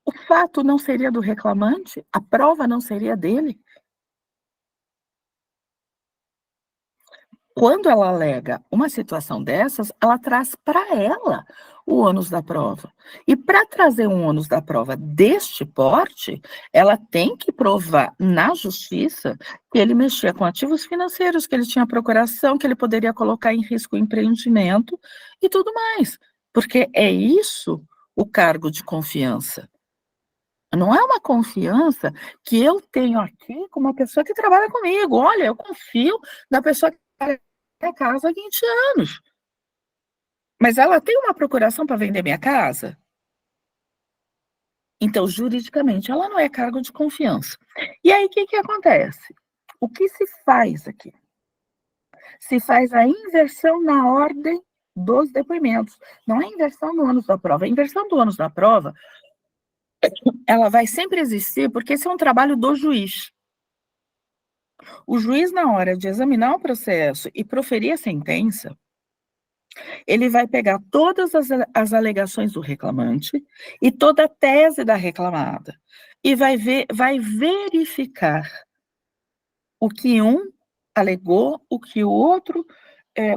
o fato não seria do reclamante, a prova não seria dele. Quando ela alega uma situação dessas, ela traz para ela o ônus da prova. E para trazer um ônus da prova deste porte, ela tem que provar na justiça que ele mexia com ativos financeiros, que ele tinha procuração, que ele poderia colocar em risco o empreendimento e tudo mais. Porque é isso o cargo de confiança. Não é uma confiança que eu tenho aqui com uma pessoa que trabalha comigo. Olha, eu confio na pessoa que trabalha na minha casa há 20 anos. Mas ela tem uma procuração para vender minha casa? Então, juridicamente, ela não é cargo de confiança. E aí, o que acontece? O que se faz aqui? Se faz a inversão na ordem dos depoimentos. Não é inversão do ônus da prova. A inversão do ônus da prova, ela vai sempre existir, porque esse é um trabalho do juiz. O juiz, na hora de examinar o processo e proferir a sentença, ele vai pegar todas as alegações do reclamante e toda a tese da reclamada e vai verificar o que um alegou, o que o outro,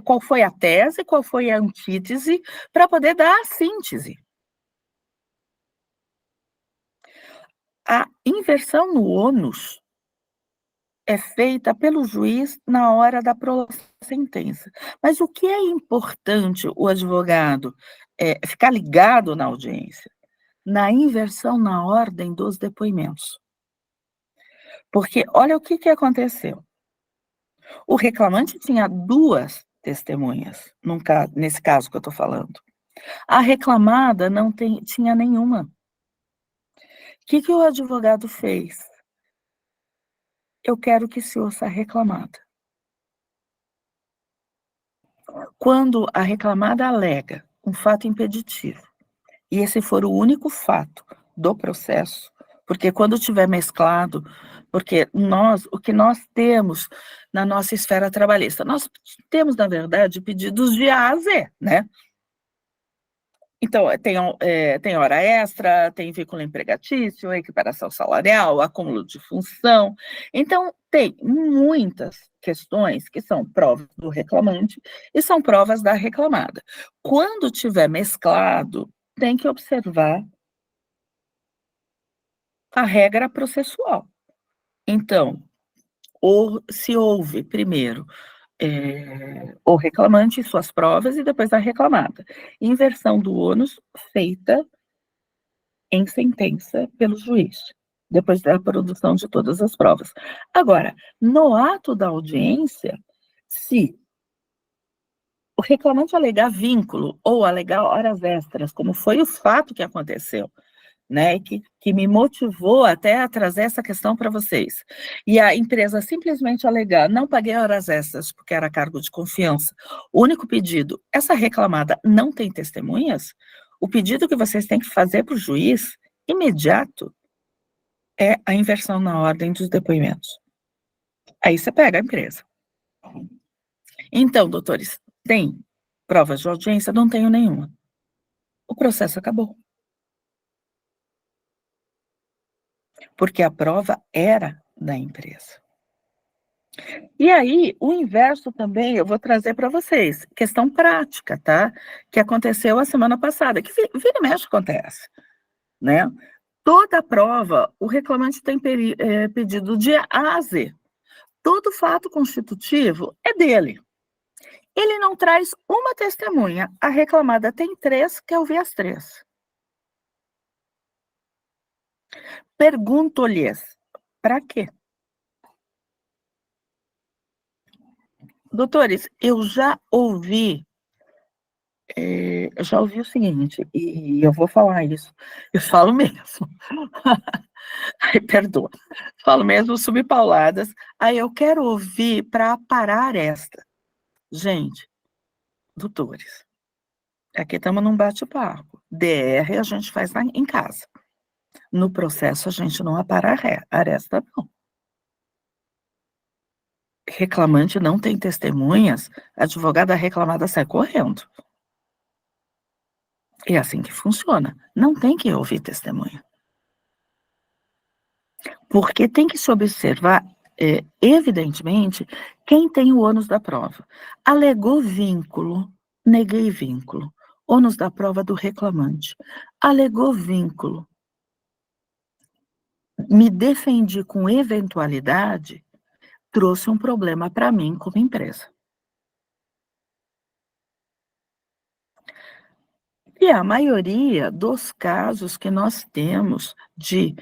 qual foi a tese, qual foi a antítese, para poder dar a síntese. A inversão no ônus é feita pelo juiz na hora da prolação da sentença. Mas o que é importante o advogado ficar ligado na audiência? Na inversão na ordem dos depoimentos. Porque olha o que aconteceu. O reclamante tinha 2 testemunhas, nesse caso que eu estou falando. A reclamada não tinha nenhuma. O que o advogado fez? Eu quero que se ouça a reclamada. Quando a reclamada alega um fato impeditivo, e esse for o único fato do processo, porque quando tiver mesclado, porque o que nós temos na nossa esfera trabalhista, nós temos, na verdade, pedidos de A a Z, né? Então, tem hora extra, tem vínculo empregatício, equiparação salarial, acúmulo de função. Então, tem muitas questões que são provas do reclamante e são provas da reclamada. Quando tiver mesclado, tem que observar a regra processual. Então, se houve primeiro o reclamante e suas provas, e depois a reclamada. Inversão do ônus feita em sentença pelo juiz, depois da produção de todas as provas. Agora, no ato da audiência, se o reclamante alegar vínculo ou alegar horas extras, como foi o fato que aconteceu, né, que me motivou até a trazer essa questão para vocês. E a empresa simplesmente alegar, não paguei horas extras porque era cargo de confiança. O único pedido, essa reclamada não tem testemunhas? O pedido que vocês têm que fazer para o juiz, imediato, é a inversão na ordem dos depoimentos. Aí você pega a empresa. Então, doutores, tem provas de audiência? Não tenho nenhuma. O processo acabou. Porque a prova era da empresa. E aí, o inverso também eu vou trazer para vocês, questão prática, tá? Que aconteceu a semana passada, que vira e mexe acontece, né? Toda prova, o reclamante tem pedido de A a Z. Todo fato constitutivo é dele. Ele não traz uma testemunha. A reclamada tem 3, quer ouvir as 3. Pergunto-lhes, Para quê? Doutores, eu já ouvi o seguinte, e eu vou falar isso, eu falo mesmo, ai, perdoa, falo mesmo subpauladas, aí eu quero ouvir para parar esta. Gente, doutores, aqui estamos num bate-papo, DR a gente faz em casa, no processo a gente não apara a aresta, não. Reclamante não tem testemunhas, a advogada reclamada sai correndo. É assim que funciona. Não tem que ouvir testemunha. Porque tem que se observar, evidentemente, quem tem o ônus da prova. Alegou vínculo, neguei vínculo. Ônus da prova do reclamante. Alegou vínculo, me defendi com eventualidade, trouxe um problema para mim como empresa. E a maioria dos casos que nós temos de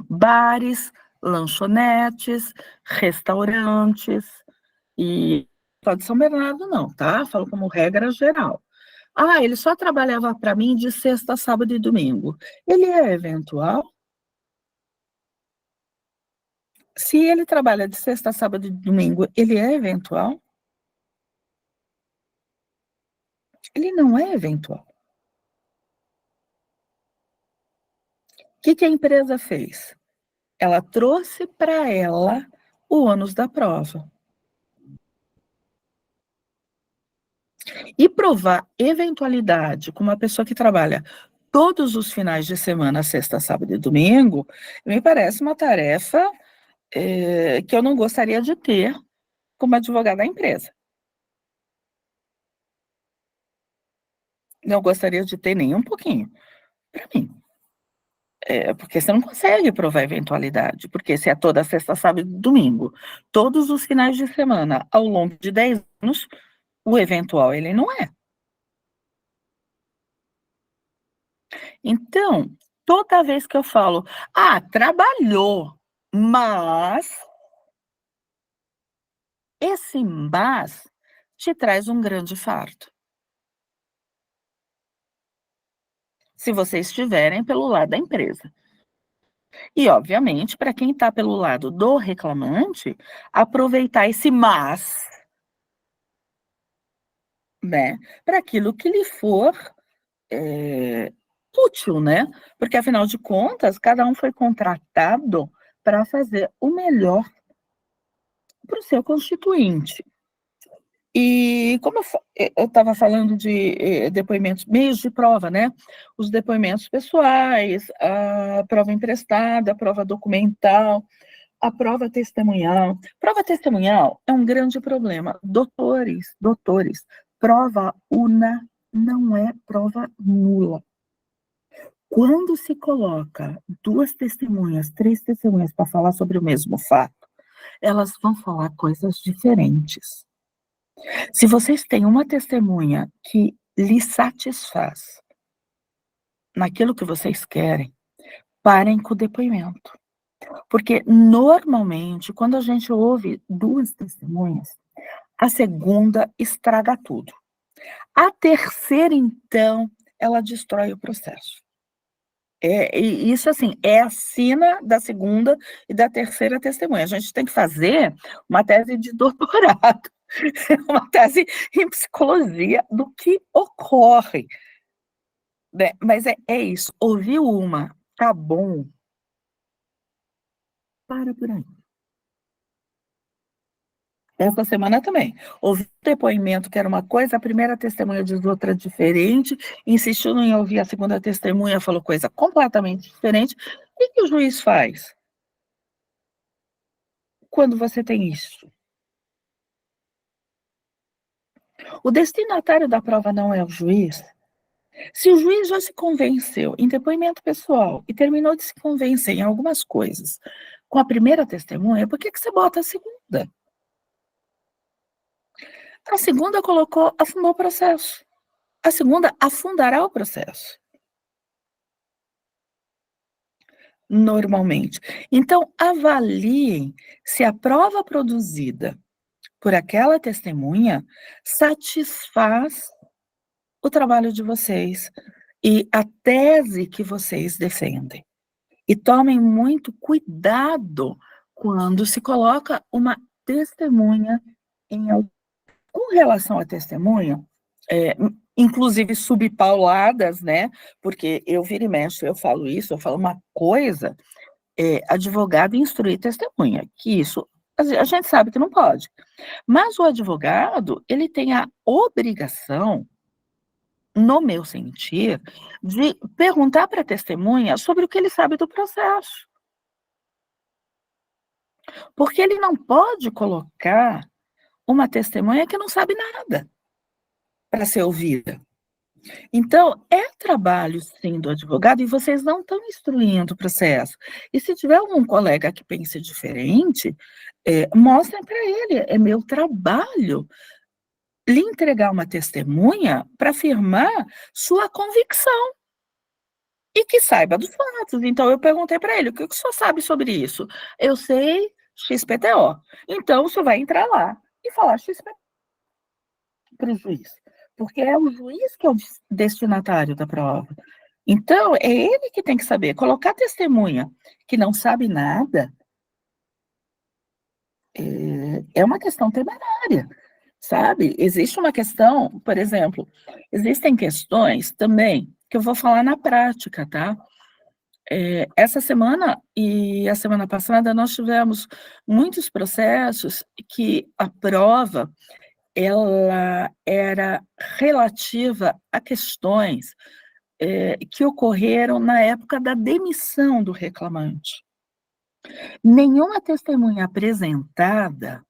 bares, lanchonetes, restaurantes, e só de São Bernardo não, tá? Falo como regra geral. Ah, ele só trabalhava para mim de sexta, sábado e domingo. Ele é eventual? Se ele trabalha de sexta, sábado e domingo, ele é eventual? Ele não é eventual. O que a empresa fez? Ela trouxe para ela o ônus da prova. E provar eventualidade com uma pessoa que trabalha todos os finais de semana, sexta, sábado e domingo, me parece uma tarefa que eu não gostaria de ter como advogada da empresa. Não gostaria de ter nem um pouquinho, para mim. Porque você não consegue provar eventualidade, porque se é toda sexta, sábado e domingo, todos os finais de semana, ao longo de 10 anos, o eventual ele não é. Então, toda vez que eu falo, trabalhou, mas esse mas te traz um grande fardo. Se vocês estiverem pelo lado da empresa. E, obviamente, para quem está pelo lado do reclamante, aproveitar esse mas, né, para aquilo que lhe for útil, né? Porque, afinal de contas, cada um foi contratado para fazer o melhor para o seu constituinte. E como eu estava falando de depoimentos, meios de prova, né? Os depoimentos pessoais, a prova emprestada, a prova documental, a prova testemunhal. Prova testemunhal é um grande problema. Doutores, prova una não é prova nula. Quando se coloca 2 testemunhas, 3 testemunhas para falar sobre o mesmo fato, elas vão falar coisas diferentes. Se vocês têm uma testemunha que lhe satisfaz naquilo que vocês querem, parem com o depoimento. Porque, normalmente, quando a gente ouve 2 testemunhas, a segunda estraga tudo. A terceira, então, ela destrói o processo. E isso, assim, é a sina da segunda e da terceira testemunha. A gente tem que fazer uma tese de doutorado, uma tese em psicologia do que ocorre, né? Mas é isso, ouviu uma, tá bom, para por aí. Essa semana também. Ouvi um depoimento que era uma coisa, a primeira testemunha diz outra diferente, insistiu em ouvir a segunda testemunha, falou coisa completamente diferente. O que o juiz faz quando você tem isso? O destinatário da prova não é o juiz? Se o juiz já se convenceu em depoimento pessoal e terminou de se convencer em algumas coisas com a primeira testemunha, por que você bota a segunda? A segunda afundou o processo. A segunda afundará o processo. normalmente. Então, avaliem se a prova produzida por aquela testemunha satisfaz o trabalho de vocês e a tese que vocês defendem. E tomem muito cuidado quando se coloca uma testemunha em algum. Com relação à testemunha, inclusive subpauladas, né? Porque eu viro e mexo, eu falo isso, eu falo uma coisa, advogado instruir testemunha, que isso a gente sabe que não pode. Mas o advogado, ele tem a obrigação, no meu sentir, de perguntar para a testemunha sobre o que ele sabe do processo. Porque ele não pode colocar uma testemunha que não sabe nada para ser ouvida. Então, é trabalho, sim, do advogado, e vocês não estão instruindo o processo. E se tiver algum colega que pense diferente, mostrem para ele, é meu trabalho lhe entregar uma testemunha para afirmar sua convicção e que saiba dos fatos. Então, eu perguntei para ele, o que o senhor sabe sobre isso? Eu sei XPTO. Então, o senhor vai entrar lá e falar XPTO para o juiz, porque é o juiz que é o destinatário da prova. Então, é ele que tem que saber. Colocar testemunha que não sabe nada é uma questão temerária, sabe? Existe uma questão, por exemplo, existem questões também que eu vou falar na prática, tá? Essa semana e a semana passada nós tivemos muitos processos que a prova ela era relativa a questões que ocorreram na época da demissão do reclamante. Nenhuma testemunha apresentada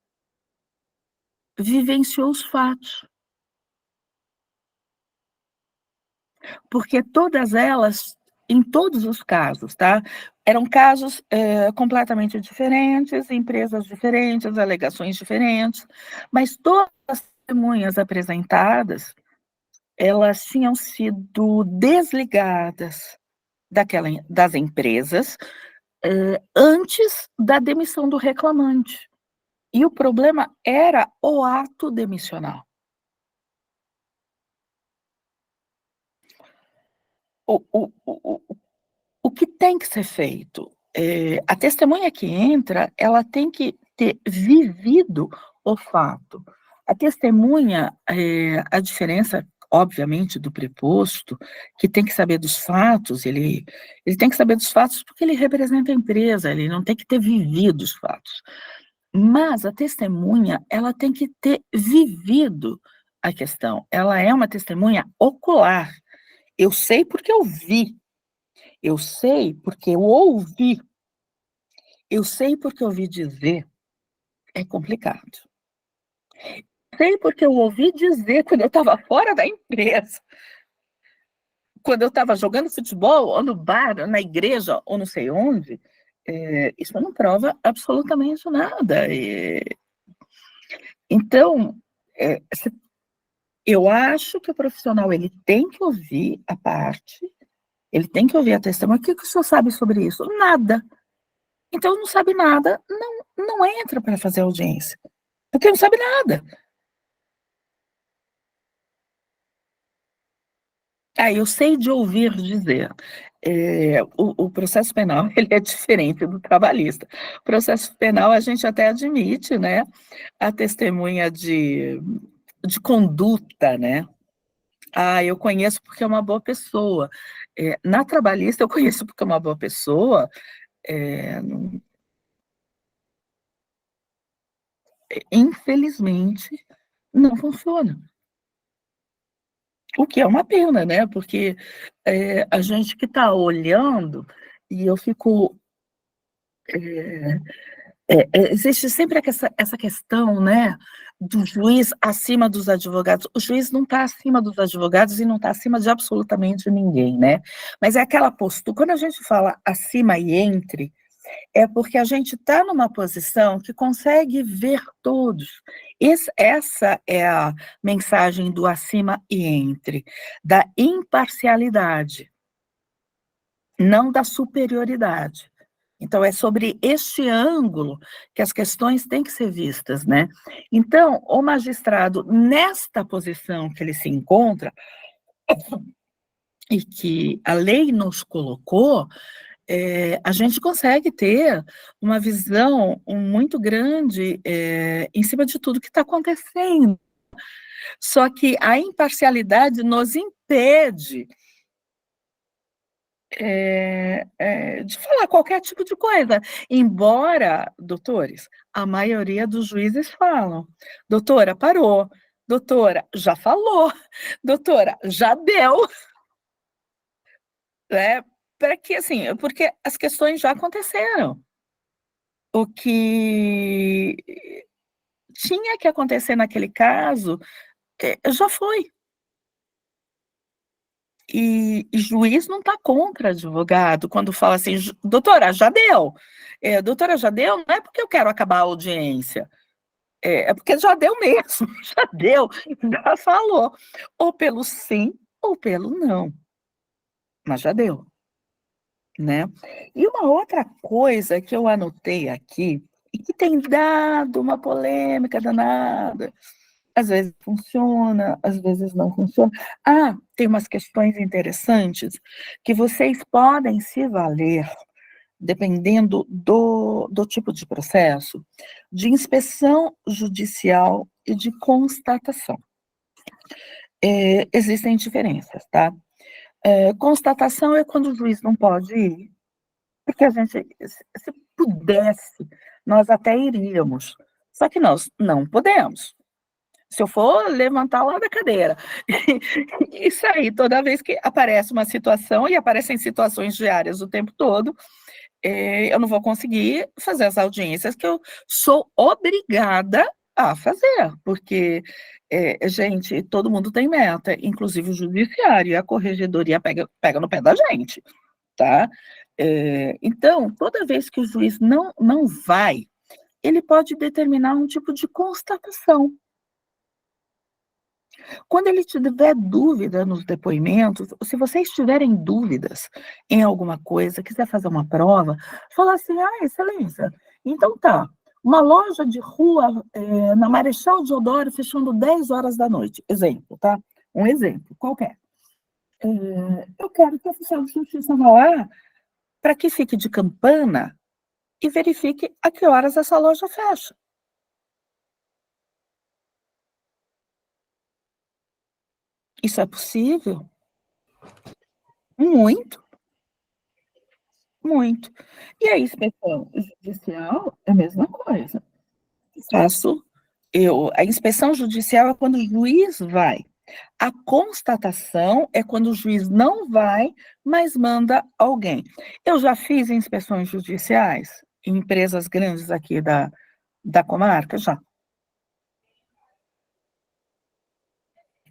vivenciou os fatos, porque todas elas, em todos os casos, tá? Eram casos completamente diferentes, empresas diferentes, alegações diferentes, mas todas as testemunhas apresentadas, elas tinham sido desligadas das empresas antes da demissão do reclamante. E o problema era o ato demissional. O que tem que ser feito? A testemunha que entra, ela tem que ter vivido o fato. A testemunha, a diferença, obviamente, do preposto, que tem que saber dos fatos, ele tem que saber dos fatos porque ele representa a empresa, ele não tem que ter vivido os fatos. Mas a testemunha, ela tem que ter vivido a questão. Ela é uma testemunha ocular. Eu sei porque eu vi. Eu sei porque eu ouvi. Eu sei porque eu ouvi dizer. É complicado. Sei porque eu ouvi dizer quando eu estava fora da empresa. Quando eu estava jogando futebol, ou no bar, ou na igreja, ou não sei onde. Isso não prova absolutamente nada. Então, eu acho que o profissional ele tem que ouvir a parte, ele tem que ouvir a testemunha. O que o senhor sabe sobre isso? Nada. Então, não sabe nada, não entra para fazer audiência, porque não sabe nada. Eu sei de ouvir dizer. O processo penal ele é diferente do trabalhista. O processo penal a gente até admite, né, a testemunha de conduta, né? Eu conheço porque é uma boa pessoa. Na trabalhista, eu conheço porque é uma boa pessoa. Infelizmente, não funciona. O que é uma pena, né? Porque a gente que está olhando, e eu fico. Existe sempre essa questão, né, do juiz acima dos advogados. O juiz não está acima dos advogados e não está acima de absolutamente ninguém, né? Mas é aquela postura, quando a gente fala acima e entre, é porque a gente está numa posição que consegue ver todos. Essa é a mensagem do acima e entre, da imparcialidade. não da superioridade. Então, é sobre este ângulo que as questões têm que ser vistas, né? Então, o magistrado, nesta posição que ele se encontra, e que a lei nos colocou, a gente consegue ter uma visão muito grande em cima de tudo que está acontecendo. Só que a imparcialidade nos impede de falar qualquer tipo de coisa. Embora, doutores, a maioria dos juízes falam, doutora, parou, doutora, já falou, doutora, já deu, né? Para que, assim, porque as questões já aconteceram. O que tinha que acontecer naquele caso já foi. E juiz não está contra advogado quando fala assim, doutora, já deu. Doutora, já deu, não é porque eu quero acabar a audiência, é porque já deu mesmo, já deu, já falou. Ou pelo sim, ou pelo não. Mas já deu, né? E uma outra coisa que eu anotei aqui, e que tem dado uma polêmica danada, às vezes funciona, às vezes não funciona. Tem umas questões interessantes que vocês podem se valer, dependendo do tipo de processo, de inspeção judicial e de constatação. Existem diferenças, tá? Constatação é quando o juiz não pode ir, porque a gente, se pudesse, nós até iríamos, só que nós não podemos. Se eu for levantar lá da cadeira e sair toda vez que aparece uma situação, e aparecem situações diárias o tempo todo, eu não vou conseguir fazer as audiências que eu sou obrigada a fazer, porque, gente, todo mundo tem meta, inclusive o judiciário, e a corregedoria pega no pé da gente, tá? Então, toda vez que o juiz não vai, ele pode determinar um tipo de constatação. Quando ele tiver dúvida nos depoimentos, se vocês tiverem dúvidas em alguma coisa, quiser fazer uma prova, fala assim, excelência, então tá, uma loja de rua na Marechal Deodoro fechando 10 horas da noite, exemplo, tá? Um exemplo, qualquer. Eu quero que o oficial de justiça vá lá para que fique de campana e verifique a que horas essa loja fecha. Isso é possível? Muito, muito. E a inspeção judicial é a mesma coisa. A inspeção judicial é quando o juiz vai. A constatação é quando o juiz não vai, mas manda alguém. Eu já fiz inspeções judiciais em empresas grandes aqui da comarca, já.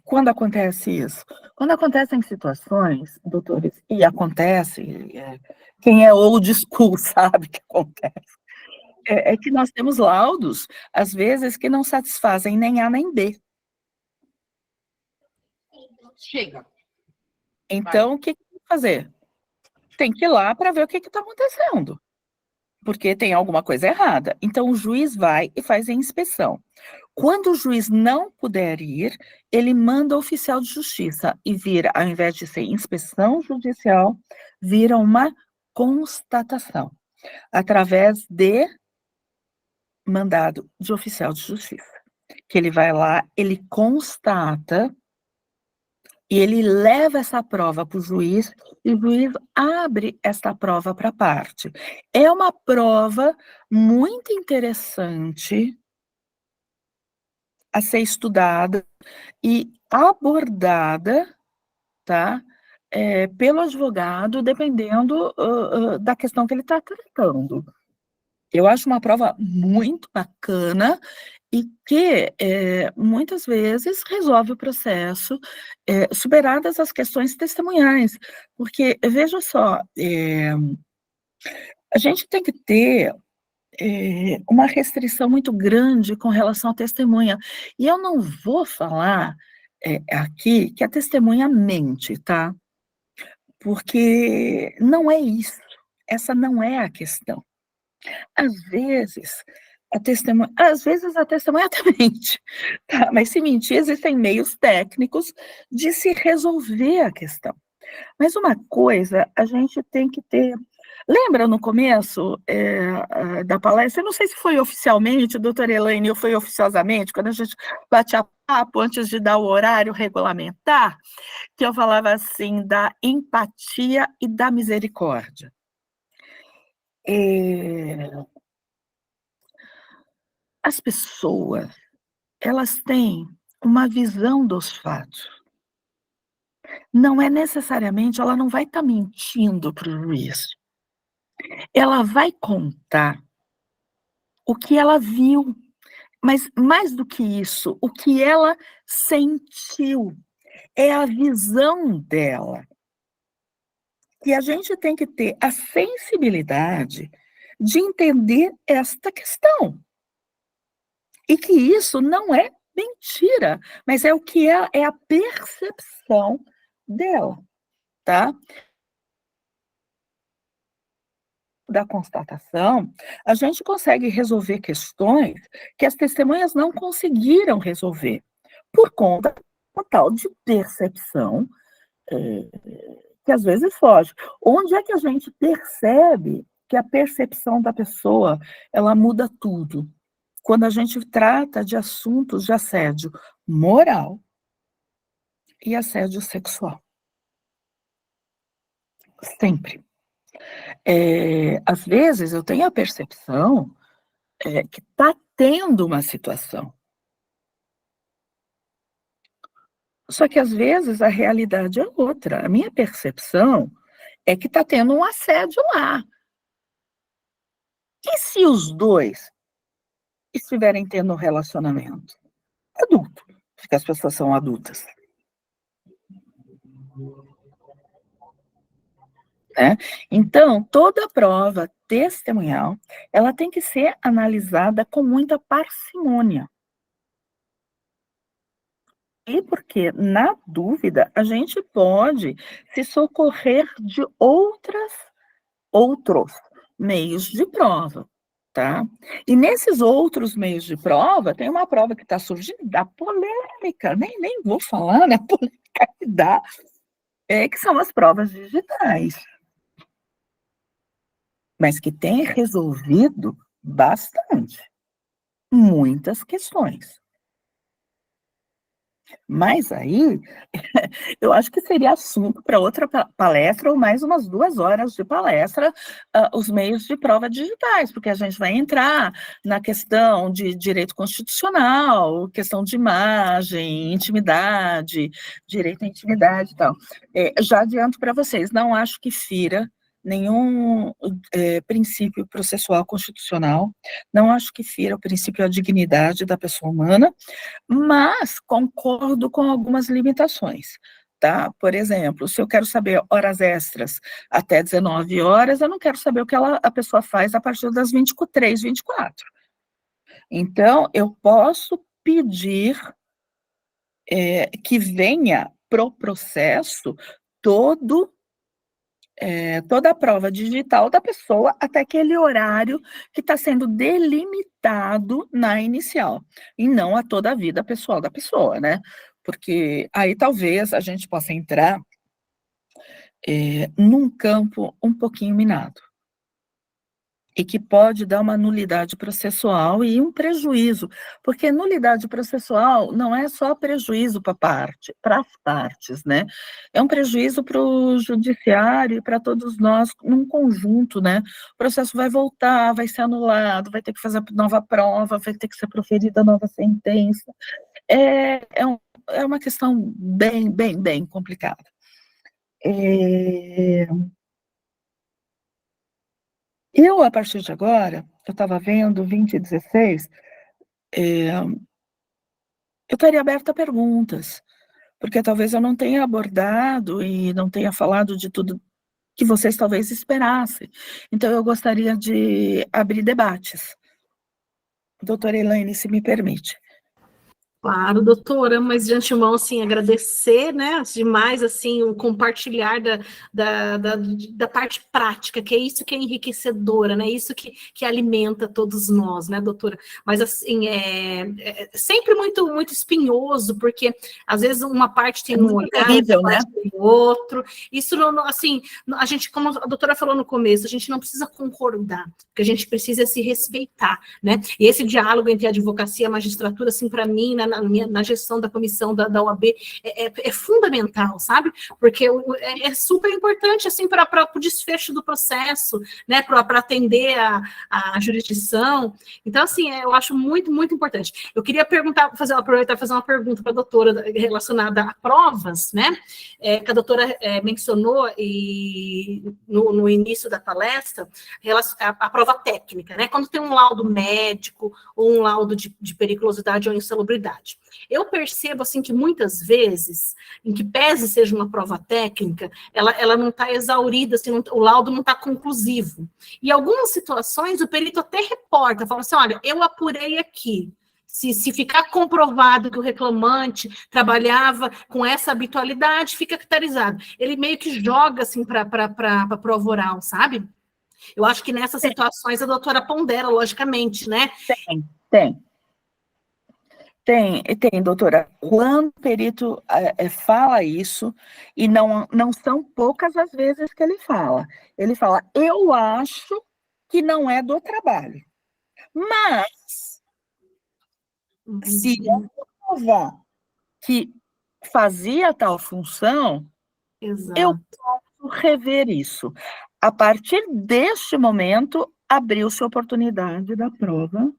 Quando acontece isso? Quando acontecem situações, doutores, e acontece, quem é old school sabe que acontece, é que nós temos laudos, às vezes, que não satisfazem nem A nem B. Chega. Então, o que tem que fazer? Tem que ir lá para ver o que está acontecendo, porque tem alguma coisa errada. Então, o juiz vai e faz a inspeção. Quando o juiz não puder ir, ele manda o oficial de justiça e vira, ao invés de ser inspeção judicial, vira uma constatação, através de mandado de oficial de justiça, que ele vai lá, ele constata e ele leva essa prova para o juiz e o juiz abre essa prova para a parte. É uma prova muito interessante a ser estudada e abordada, tá? Pelo advogado, dependendo da questão que ele está tratando. Eu acho uma prova muito bacana e que muitas vezes resolve o processo, superadas as questões testemunhais, porque, veja só, a gente tem que ter uma restrição muito grande com relação à testemunha, e eu não vou falar aqui que a testemunha mente, tá? porque não é isso, essa não é a questão. Às vezes, às vezes a testemunha até mente, tá? Mas se mentir, existem meios técnicos de se resolver a questão. Mas uma coisa, a gente tem que ter. Lembra no começo da palestra? Eu não sei se foi oficialmente, doutora Elaine, ou foi oficiosamente, quando a gente batia papo antes de dar o horário regulamentar, que eu falava assim da empatia e da misericórdia. As pessoas, elas têm uma visão dos fatos. Não é necessariamente, ela não vai estar mentindo para o juiz. Ela vai contar o que ela viu, mas mais do que isso, o que ela sentiu, é a visão dela. E a gente tem que ter a sensibilidade de entender esta questão. E que isso não é mentira, mas é o que é a percepção dela, tá? Da constatação, a gente consegue resolver questões que as testemunhas não conseguiram resolver, por conta da tal de percepção, que às vezes foge. Onde é que a gente percebe que a percepção da pessoa, ela muda tudo? Quando a gente trata de assuntos de assédio moral e assédio sexual. Sempre. Às vezes eu tenho a percepção que está tendo uma situação. Só que às vezes a realidade é outra. A minha percepção é que está tendo um assédio lá. E se os dois estiverem tendo um relacionamento adulto, porque as pessoas são adultas, né? Então, toda prova testemunhal, ela tem que ser analisada com muita parcimônia. E porque, na dúvida, a gente pode se socorrer de outros meios de prova, tá? E nesses outros meios de prova, tem uma prova que está surgindo, da polêmica, nem vou falar, né? A polêmica que dá, que são as provas digitais. Mas que tem resolvido bastante, muitas questões. Mas aí, eu acho que seria assunto para outra palestra ou mais umas 2 horas de palestra, os meios de prova digitais, porque a gente vai entrar na questão de direito constitucional, questão de imagem, intimidade, direito à intimidade e tal. Já adianto para vocês, não acho que fira nenhum princípio processual constitucional, não acho que fira o princípio da dignidade da pessoa humana, mas concordo com algumas limitações, tá? Por exemplo, se eu quero saber horas extras até 19 horas, eu não quero saber o que a pessoa faz a partir das 23, 24. Então, eu posso pedir que venha pro processo toda a prova digital da pessoa até aquele horário que está sendo delimitado na inicial, e não a toda a vida pessoal da pessoa, né? Porque aí talvez a gente possa entrar num campo um pouquinho minado, e que pode dar uma nulidade processual e um prejuízo, porque nulidade processual não é só prejuízo para as partes, né? É um prejuízo para o judiciário e para todos nós num conjunto, né? O processo vai voltar, vai ser anulado, vai ter que fazer nova prova, vai ter que ser proferida nova sentença. É uma questão bem complicada. Eu, a partir de agora, eu estava vendo 2016, eu estaria aberta a perguntas, porque talvez eu não tenha abordado e não tenha falado de tudo que vocês talvez esperassem. Então, eu gostaria de abrir debates. Doutora Elaine, se me permite. Claro, doutora, mas de antemão, assim, agradecer, né, demais, assim, o compartilhar da parte prática, que é isso que é enriquecedora, né, isso que alimenta todos nós, né, doutora? Mas, assim, é sempre muito espinhoso, porque, às vezes, uma parte tem um olhar, terrível, outra parte tem outro, isso, assim, a gente, como a doutora falou no começo, a gente não precisa concordar, porque a gente precisa se respeitar, né, e esse diálogo entre a advocacia e a magistratura, assim, para mim, na gestão da comissão da OAB, é fundamental, sabe? Porque é super importante, assim, para o desfecho do processo, né? Para atender a jurisdição. Então, assim, eu acho muito importante. Eu queria aproveitar e fazer uma pergunta para a doutora relacionada a provas, né? Que a doutora mencionou no início da palestra, a prova técnica, né? Quando tem um laudo médico ou um laudo de periculosidade ou insalubridade. Eu percebo, assim, que muitas vezes, em que pese seja uma prova técnica, ela não está exaurida, assim, o laudo não está conclusivo. E em algumas situações, o perito até reporta, fala assim, olha, eu apurei aqui. Se ficar comprovado que o reclamante trabalhava com essa habitualidade, fica criterizado. Ele meio que joga, assim, para a prova oral, sabe? Eu acho que nessas situações a doutora pondera, logicamente, né? Tem, doutora. Quando o perito fala isso, e não são poucas as vezes que ele fala, eu acho que não é do trabalho, mas se eu provar que fazia tal função, Exato. eu posso rever isso. A partir deste momento, abriu-se a oportunidade da prova.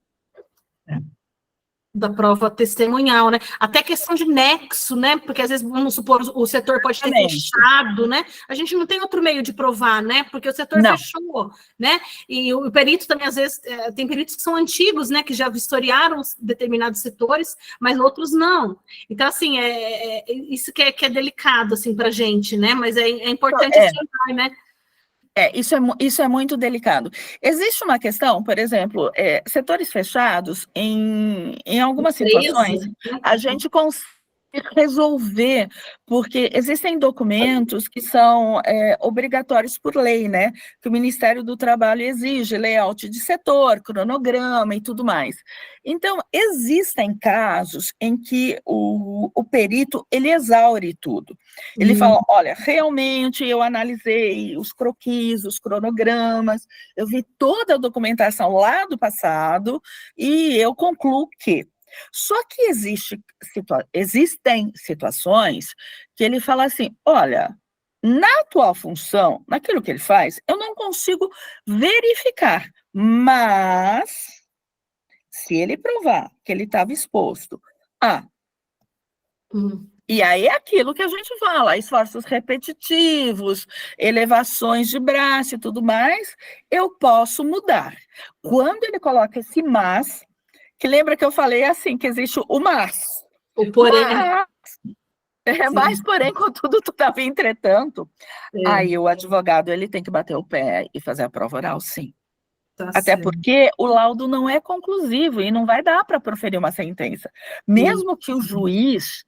Da prova testemunhal, né? Até questão de nexo, né? Porque às vezes, vamos supor, o setor pode ter fechado, né? A gente não tem outro meio de provar, né? Porque o setor fechou, né? E o perito também, às vezes, tem peritos que são antigos, né? Que já vistoriaram determinados setores, mas outros não. Então, assim, isso que é delicado, assim, para a gente, né? Mas é importante observar, né? Isso é muito delicado. Existe uma questão, por exemplo, setores fechados, em algumas situações, a gente consegue resolver, porque existem documentos que são obrigatórios por lei, né? Que o Ministério do Trabalho exige, layout de setor, cronograma e tudo mais. Então, existem casos em que o perito, ele exaure tudo. Ele fala, olha, realmente eu analisei os croquis, os cronogramas, eu vi toda a documentação lá do passado e eu concluo que. Só que existem situações que ele fala assim, olha, na atual função, naquilo que ele faz, eu não consigo verificar, mas se ele provar que ele estava exposto a... E aí é aquilo que a gente fala, esforços repetitivos, elevações de braço e tudo mais, eu posso mudar. Quando ele coloca esse mas, que lembra que eu falei assim, que existe o mas. O porém. Mas, porém, contudo, todavia, entretanto, aí o advogado ele tem que bater o pé e fazer a prova oral, sim. Até porque o laudo não é conclusivo e não vai dar para proferir uma sentença. Mesmo que o juiz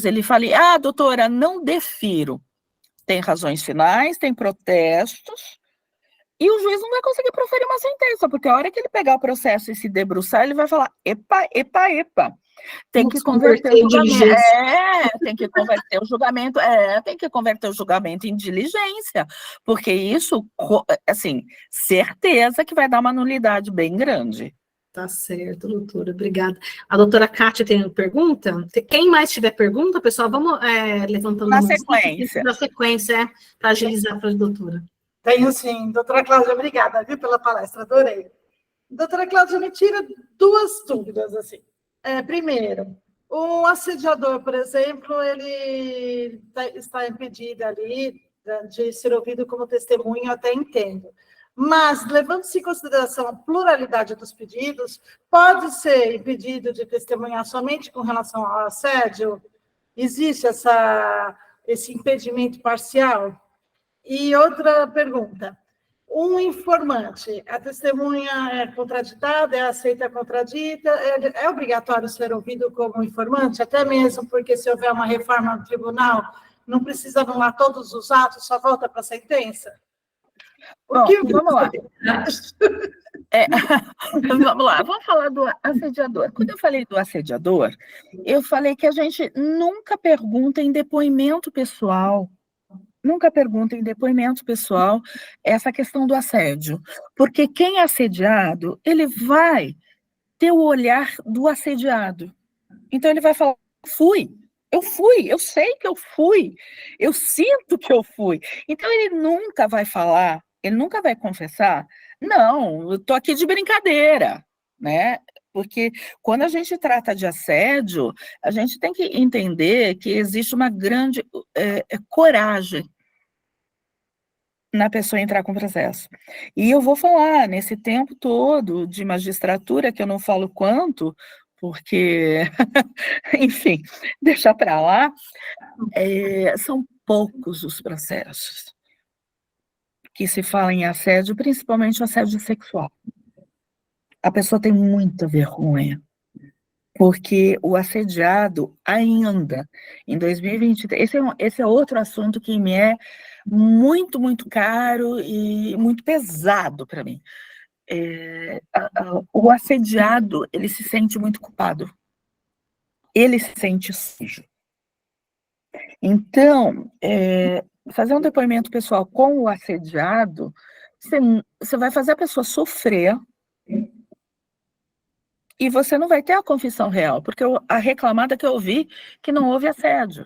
ele fale, doutora, não defiro. Tem razões finais, tem protestos, e o juiz não vai conseguir proferir uma sentença, porque a hora que ele pegar o processo e se debruçar, ele vai falar, epa. Tem que converter o julgamento. Tem que converter o julgamento em diligência, porque isso, assim, certeza que vai dar uma nulidade bem grande. Tá certo, doutora, obrigada. A doutora Kátia tem pergunta? Quem mais tiver pergunta, pessoal, vamos levantando na sequência. Na sequência, para agilizar para a doutora. Tenho sim. Doutora Cláudia, obrigada, viu, pela palestra, adorei. Doutora Cláudia, me tira duas dúvidas, assim. Primeiro, um assediador, por exemplo, ele está impedido ali de ser ouvido como testemunha, eu até entendo. Mas, levando-se em consideração a pluralidade dos pedidos, pode ser impedido de testemunhar somente com relação ao assédio? Existe esse impedimento parcial? E outra pergunta. Um informante, a testemunha é contraditada, é aceita a contradita, é obrigatório ser ouvido como informante, até mesmo porque se houver uma reforma no tribunal, não precisa anular todos os atos, só volta para a sentença? Bom, vamos lá. Vamos lá, vamos falar do assediador. Quando eu falei do assediador, eu falei que a gente nunca pergunta em depoimento pessoal, essa questão do assédio, porque quem é assediado, ele vai ter o olhar do assediado. Então ele vai falar, eu sei que eu fui, eu sinto que eu fui. Então ele nunca vai falar, ele nunca vai confessar, não, eu tô aqui de brincadeira, né? Porque quando a gente trata de assédio, a gente tem que entender que existe uma grande coragem na pessoa entrar com o processo. E eu vou falar, nesse tempo todo de magistratura, que eu não falo quanto, porque, enfim, deixa para lá, são poucos os processos que se fala em assédio, principalmente assédio sexual. A pessoa tem muita vergonha, porque o assediado ainda, em 2023, esse é outro assunto que me é muito, muito caro e muito pesado para mim. O assediado, ele se sente muito culpado. Ele se sente sujo. Então, fazer um depoimento pessoal com o assediado, você vai fazer a pessoa sofrer e você não vai ter a confissão real, porque a reclamada que eu ouvi que não houve assédio.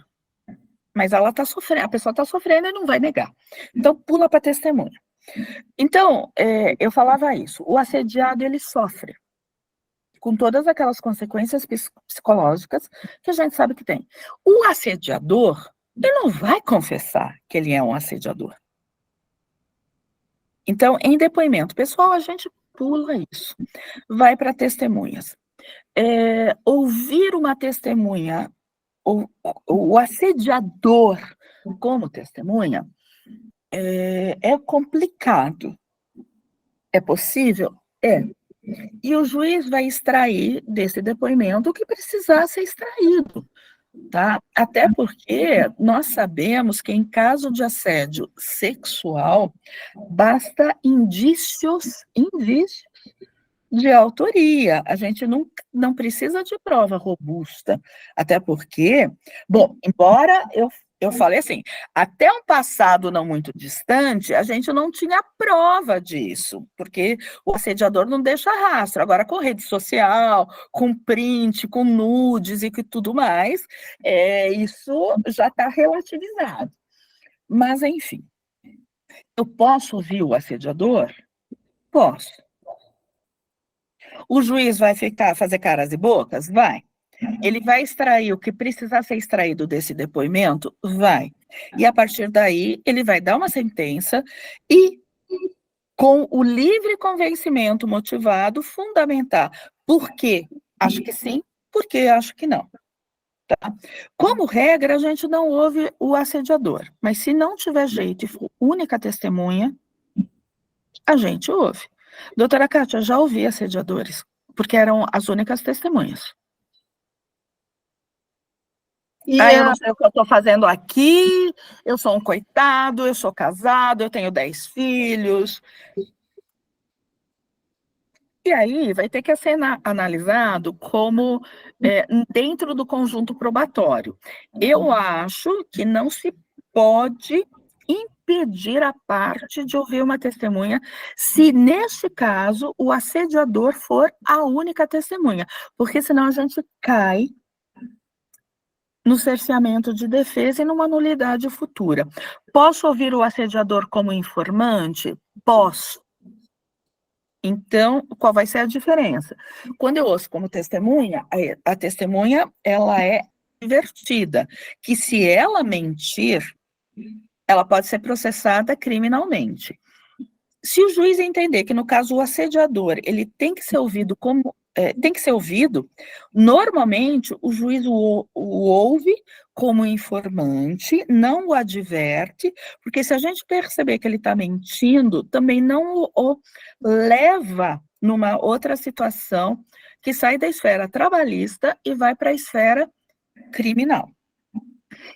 Mas ela está sofrendo, a pessoa está sofrendo e não vai negar. Então, pula para testemunha. Então, eu falava isso, o assediado, ele sofre com todas aquelas consequências psicológicas que a gente sabe que tem. O assediador, ele não vai confessar que ele é um assediador. Então, em depoimento pessoal, a gente pula isso. Vai para testemunhas. Ouvir uma testemunha, o assediador como testemunha, é complicado. É possível? É. E o juiz vai extrair desse depoimento o que precisar ser extraído, tá? Até porque nós sabemos que em caso de assédio sexual, basta indícios de autoria. A gente não precisa de prova robusta, até porque, bom, embora eu falei assim, até um passado não muito distante, a gente não tinha prova disso, porque o assediador não deixa rastro. Agora, com rede social, com print, com nudes e tudo mais, isso já está relativizado. Mas, enfim, eu posso ouvir o assediador? Posso. O juiz vai fazer caras e bocas? Vai. Ele vai extrair o que precisar ser extraído desse depoimento? Vai. E a partir daí, ele vai dar uma sentença e, com o livre convencimento motivado, fundamentar por que acho que sim, por que acho que não. Tá? Como regra, a gente não ouve o assediador, mas se não tiver jeito e for única testemunha, a gente ouve. Doutora Kátia, já ouvi assediadores, porque eram as únicas testemunhas. Eu não sei o que eu estou fazendo aqui, eu sou um coitado, eu sou casado, eu tenho 10 filhos. E aí vai ter que ser analisado como dentro do conjunto probatório. Eu acho que não se pode impedir a parte de ouvir uma testemunha, se neste caso o assediador for a única testemunha, porque senão a gente cai no cerceamento de defesa e numa nulidade futura. Posso ouvir o assediador como informante? Posso. Então, qual vai ser a diferença? Quando eu ouço como testemunha, a testemunha, ela é divertida, que se ela mentir, ela pode ser processada criminalmente. Se o juiz entender que, no caso, o assediador, ele tem que ser ouvido como tem que ser ouvido. Normalmente, o juiz o ouve como informante, não o adverte, porque se a gente perceber que ele está mentindo, também não o leva numa outra situação que sai da esfera trabalhista e vai para a esfera criminal.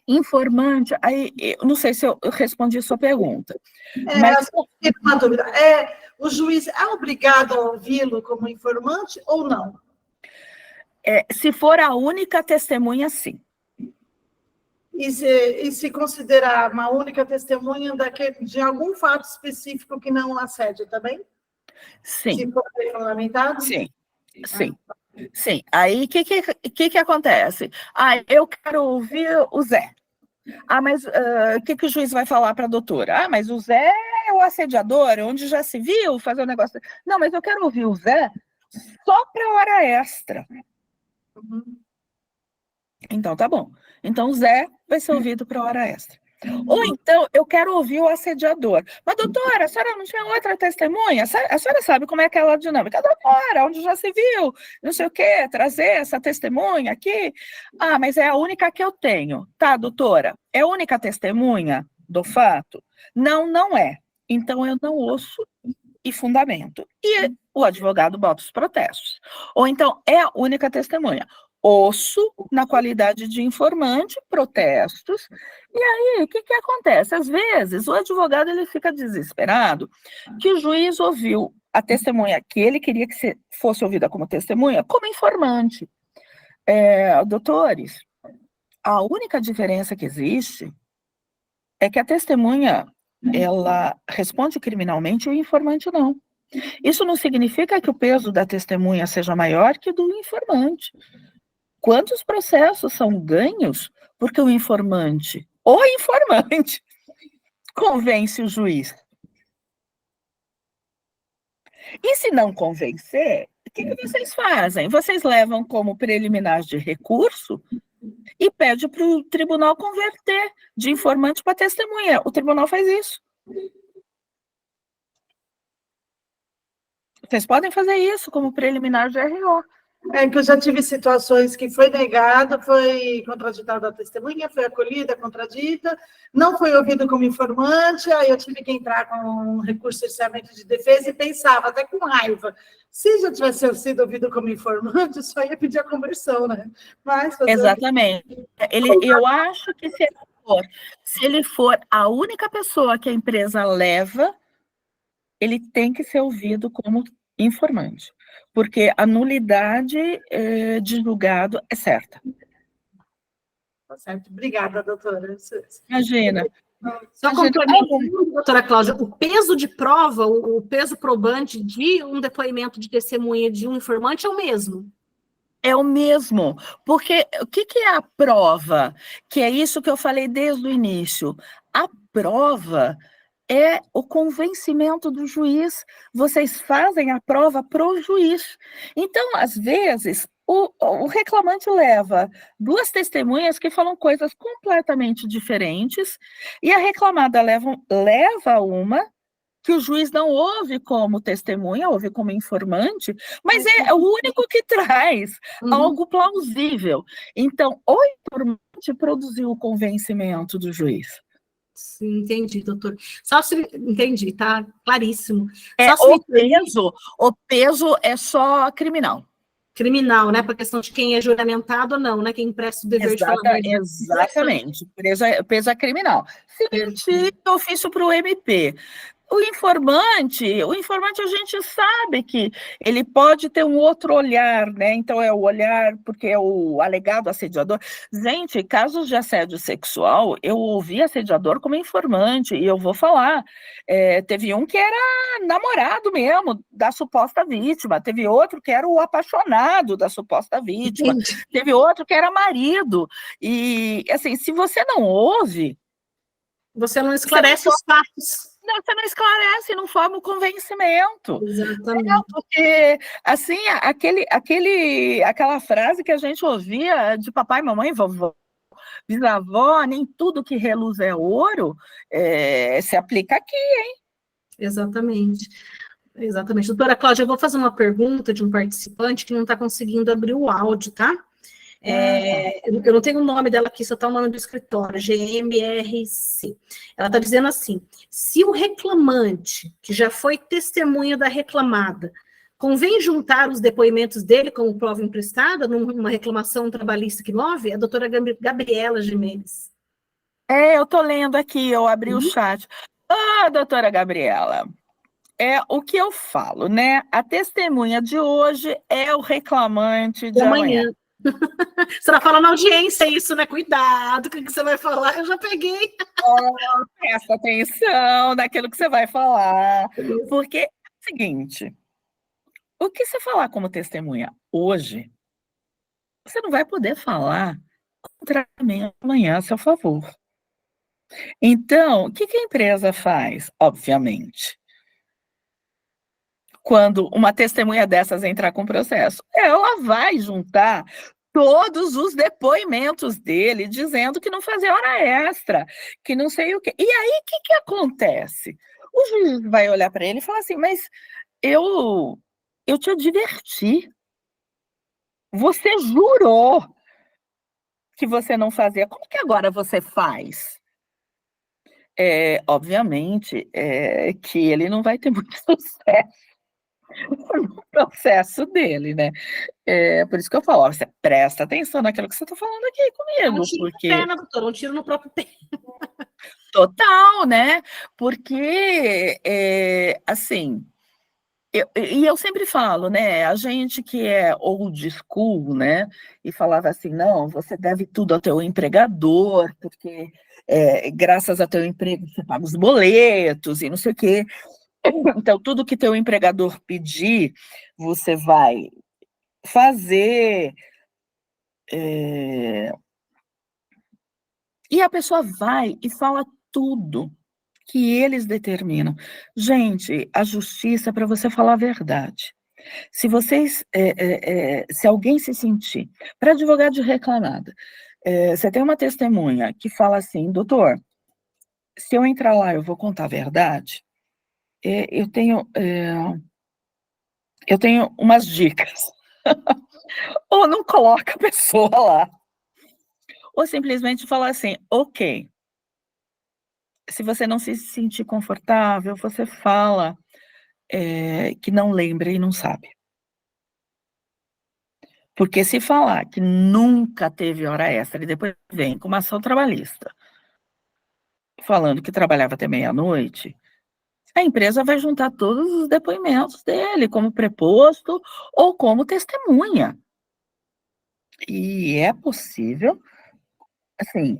Informante, aí, eu não sei se eu respondi a sua pergunta. Mas uma dúvida. O juiz é obrigado a ouvi-lo como informante ou não? Se for a única testemunha, sim. E se considerar uma única testemunha de algum fato específico que não assédio também? Sim. Se for regulamentado? Sim, sim. Sim. Aí, o que acontece? Eu quero ouvir o Zé. Mas o que o juiz vai falar para a doutora? Mas o Zé é o assediador, onde já se viu fazer o negócio. Não, mas eu quero ouvir o Zé só para hora extra. Então, tá bom. Então, o Zé vai ser ouvido para hora extra. Ou então, eu quero ouvir o assediador. Mas, doutora, a senhora não tinha outra testemunha? A senhora sabe como é aquela dinâmica? Doutora, onde já se viu? Não sei o quê, trazer essa testemunha aqui? Mas é a única que eu tenho. Tá, doutora? É a única testemunha do fato? Não, não é. Então, eu não ouço e fundamento. E o advogado bota os protestos. Ou então, é a única testemunha. Ouço na qualidade de informante, protestos, e aí, o que acontece? Às vezes, o advogado ele fica desesperado que o juiz ouviu a testemunha que ele queria que fosse ouvida como testemunha, como informante. Doutores, a única diferença que existe é que a testemunha, ela responde criminalmente e o informante não. Isso não significa que o peso da testemunha seja maior que o do informante. Quantos processos são ganhos porque o informante convence o juiz? E se não convencer, o que vocês fazem? Vocês levam como preliminar de recurso e pede para o tribunal converter de informante para testemunha. O tribunal faz isso. Vocês podem fazer isso como preliminar de RO. Que eu já tive situações que foi negado, foi contraditada a testemunha, foi acolhida, contradita, não foi ouvido como informante, aí eu tive que entrar com um recurso de cerceamento de defesa e pensava, até com raiva, se já tivesse sido ouvido como informante, só ia pedir a conversão, né? Exatamente. Eu acho que se ele for a única pessoa que a empresa leva, ele tem que ser ouvido como informante, porque a nulidade de julgado é certa. Tá certo. Obrigada, doutora. Imagina. Só complementando, doutora Cláudia, o peso de prova, o peso probante de um depoimento de testemunha de um informante é o mesmo? É o mesmo, porque o que é a prova? Que é isso que eu falei desde o início. A prova é o convencimento do juiz. Vocês fazem a prova para o juiz. Então, às vezes, o reclamante leva duas testemunhas que falam coisas completamente diferentes, e a reclamada leva uma que o juiz não ouve como testemunha, ouve como informante, mas é o único que traz algo plausível. Então, o informante produziu o convencimento do juiz. Sim, entendi, doutor. Entendi, tá claríssimo. O peso é só criminal. Criminal, né? Por questão de quem é juramentado ou não, né? Quem presta o dever de falar a verdade. Exatamente. Peso é criminal. Se mentir, ofício para o MP. O informante a gente sabe que ele pode ter um outro olhar, né? Então é o olhar, porque é o alegado assediador. Gente, casos de assédio sexual, eu ouvi assediador como informante, e eu vou falar, teve um que era namorado mesmo da suposta vítima, teve outro que era o apaixonado da suposta vítima, teve outro que era marido, e assim, se você não ouve... Você não esclarece os fatos. Você não esclarece, não forma o convencimento. Exatamente. Porque, assim, aquela frase que a gente ouvia de papai, mamãe, vovó, bisavó, nem tudo que reluz é ouro, se aplica aqui, hein? Exatamente. Exatamente. Doutora Cláudia, eu vou fazer uma pergunta de um participante que não está conseguindo abrir o áudio, tá? Eu não tenho o nome dela aqui, só está o nome do escritório, GMRC. Ela está dizendo assim: se o reclamante, que já foi testemunha da reclamada, convém juntar os depoimentos dele como prova emprestada numa reclamação trabalhista que move? A doutora Gabriela Gimenez. Eu estou lendo aqui, eu abri o chat. Doutora Gabriela, o que eu falo, né? A testemunha de hoje é o reclamante de amanhã. Você vai falar na audiência isso, né? Cuidado com o que você vai falar, eu já peguei. Presta atenção naquilo que você vai falar. Porque é o seguinte, o que você falar como testemunha hoje, você não vai poder falar contra mim amanhã a seu favor. Então, o que a empresa faz? Obviamente, quando uma testemunha dessas entrar com processo, ela vai juntar todos os depoimentos dele, dizendo que não fazia hora extra, que não sei o quê. E aí, o que acontece? O juiz vai olhar para ele e falar assim, mas eu te adverti. Você jurou que você não fazia. Como que agora você faz? Obviamente, que ele não vai ter muito sucesso no processo dele, né? Por isso que eu falo, ó, você presta atenção naquilo que você está falando aqui comigo, Um tiro porque... no pé, né, doutora? Um tiro no próprio pé. Total, né? Porque, assim, eu sempre falo, né? A gente que é old school, né? E falava assim, não, você deve tudo ao teu empregador, porque graças ao teu emprego você paga os boletos e não sei o quê. Então, tudo que teu empregador pedir, você vai fazer. E a pessoa vai e fala tudo que eles determinam. Gente, a justiça é para você falar a verdade. Se vocês, se alguém se sentir, para advogado de reclamada, você tem uma testemunha que fala assim, doutor, se eu entrar lá, eu vou contar a verdade, eu tenho umas dicas. Ou não coloca a pessoa lá. Ou simplesmente fala assim, ok, se você não se sentir confortável, você fala que não lembra e não sabe. Porque se falar que nunca teve hora extra e depois vem com uma ação trabalhista, falando que trabalhava até meia-noite, a empresa vai juntar todos os depoimentos dele como preposto ou como testemunha. E é possível, assim,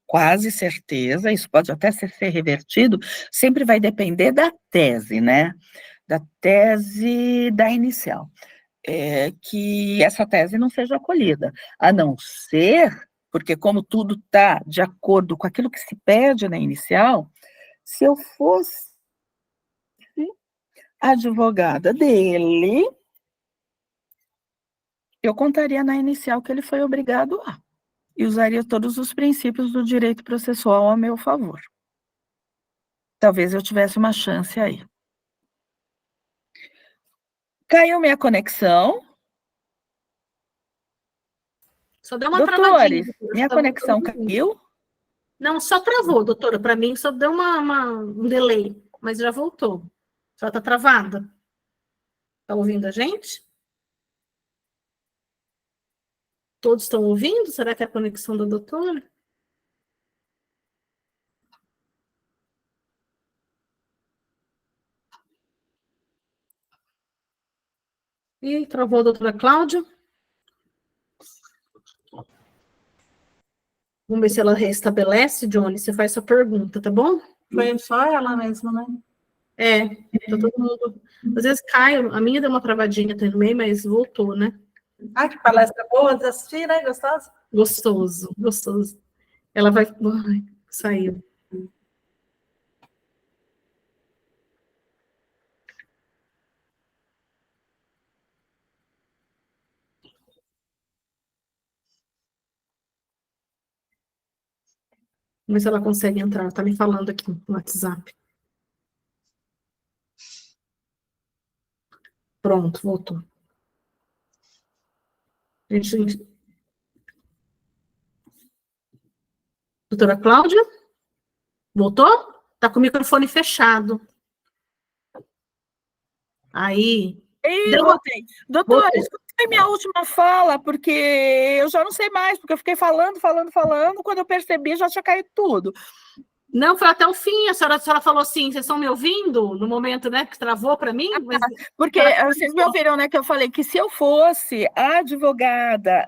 quase certeza, isso pode até ser revertido, sempre vai depender da tese, né? Da tese da inicial. Que essa tese não seja acolhida, a não ser, porque como tudo está de acordo com aquilo que se pede na inicial, se eu fosse advogada dele, eu contaria na inicial que ele foi obrigado a, e usaria todos os princípios do direito processual a meu favor. Talvez eu tivesse uma chance aí. Caiu minha conexão. Só deu uma Doutores, travadinha. minha conexão caiu? Não, só travou, doutora. Para mim, só deu um delay, mas já voltou. Só está travada. Está ouvindo a gente? Todos estão ouvindo? Será que é a conexão da doutora? Ih, travou a doutora Cláudia. Vamos ver se ela restabelece, Johnny. Você faz sua pergunta, tá bom? Foi só ela mesma, né? Tá todo mundo. Às vezes cai, a minha deu uma travadinha até no meio, mas voltou, né? Ah, que palestra boa de assistir, né? Gostosa? Gostoso, gostoso. Ela vai. Ai, saiu. Vamos ver se ela consegue entrar. Tá me falando aqui no WhatsApp. Pronto, voltou. Doutora Cláudia? Voltou? Está com o microfone fechado. Aí. Voltei. Doutora, escutei minha última fala, porque eu já não sei mais, porque eu fiquei falando, quando eu percebi já tinha caído tudo. Não, foi até o fim, a senhora falou assim, vocês estão me ouvindo? No momento, né, que travou para mim? Mas... Porque vocês me ouviram, né, que eu falei que se eu fosse a advogada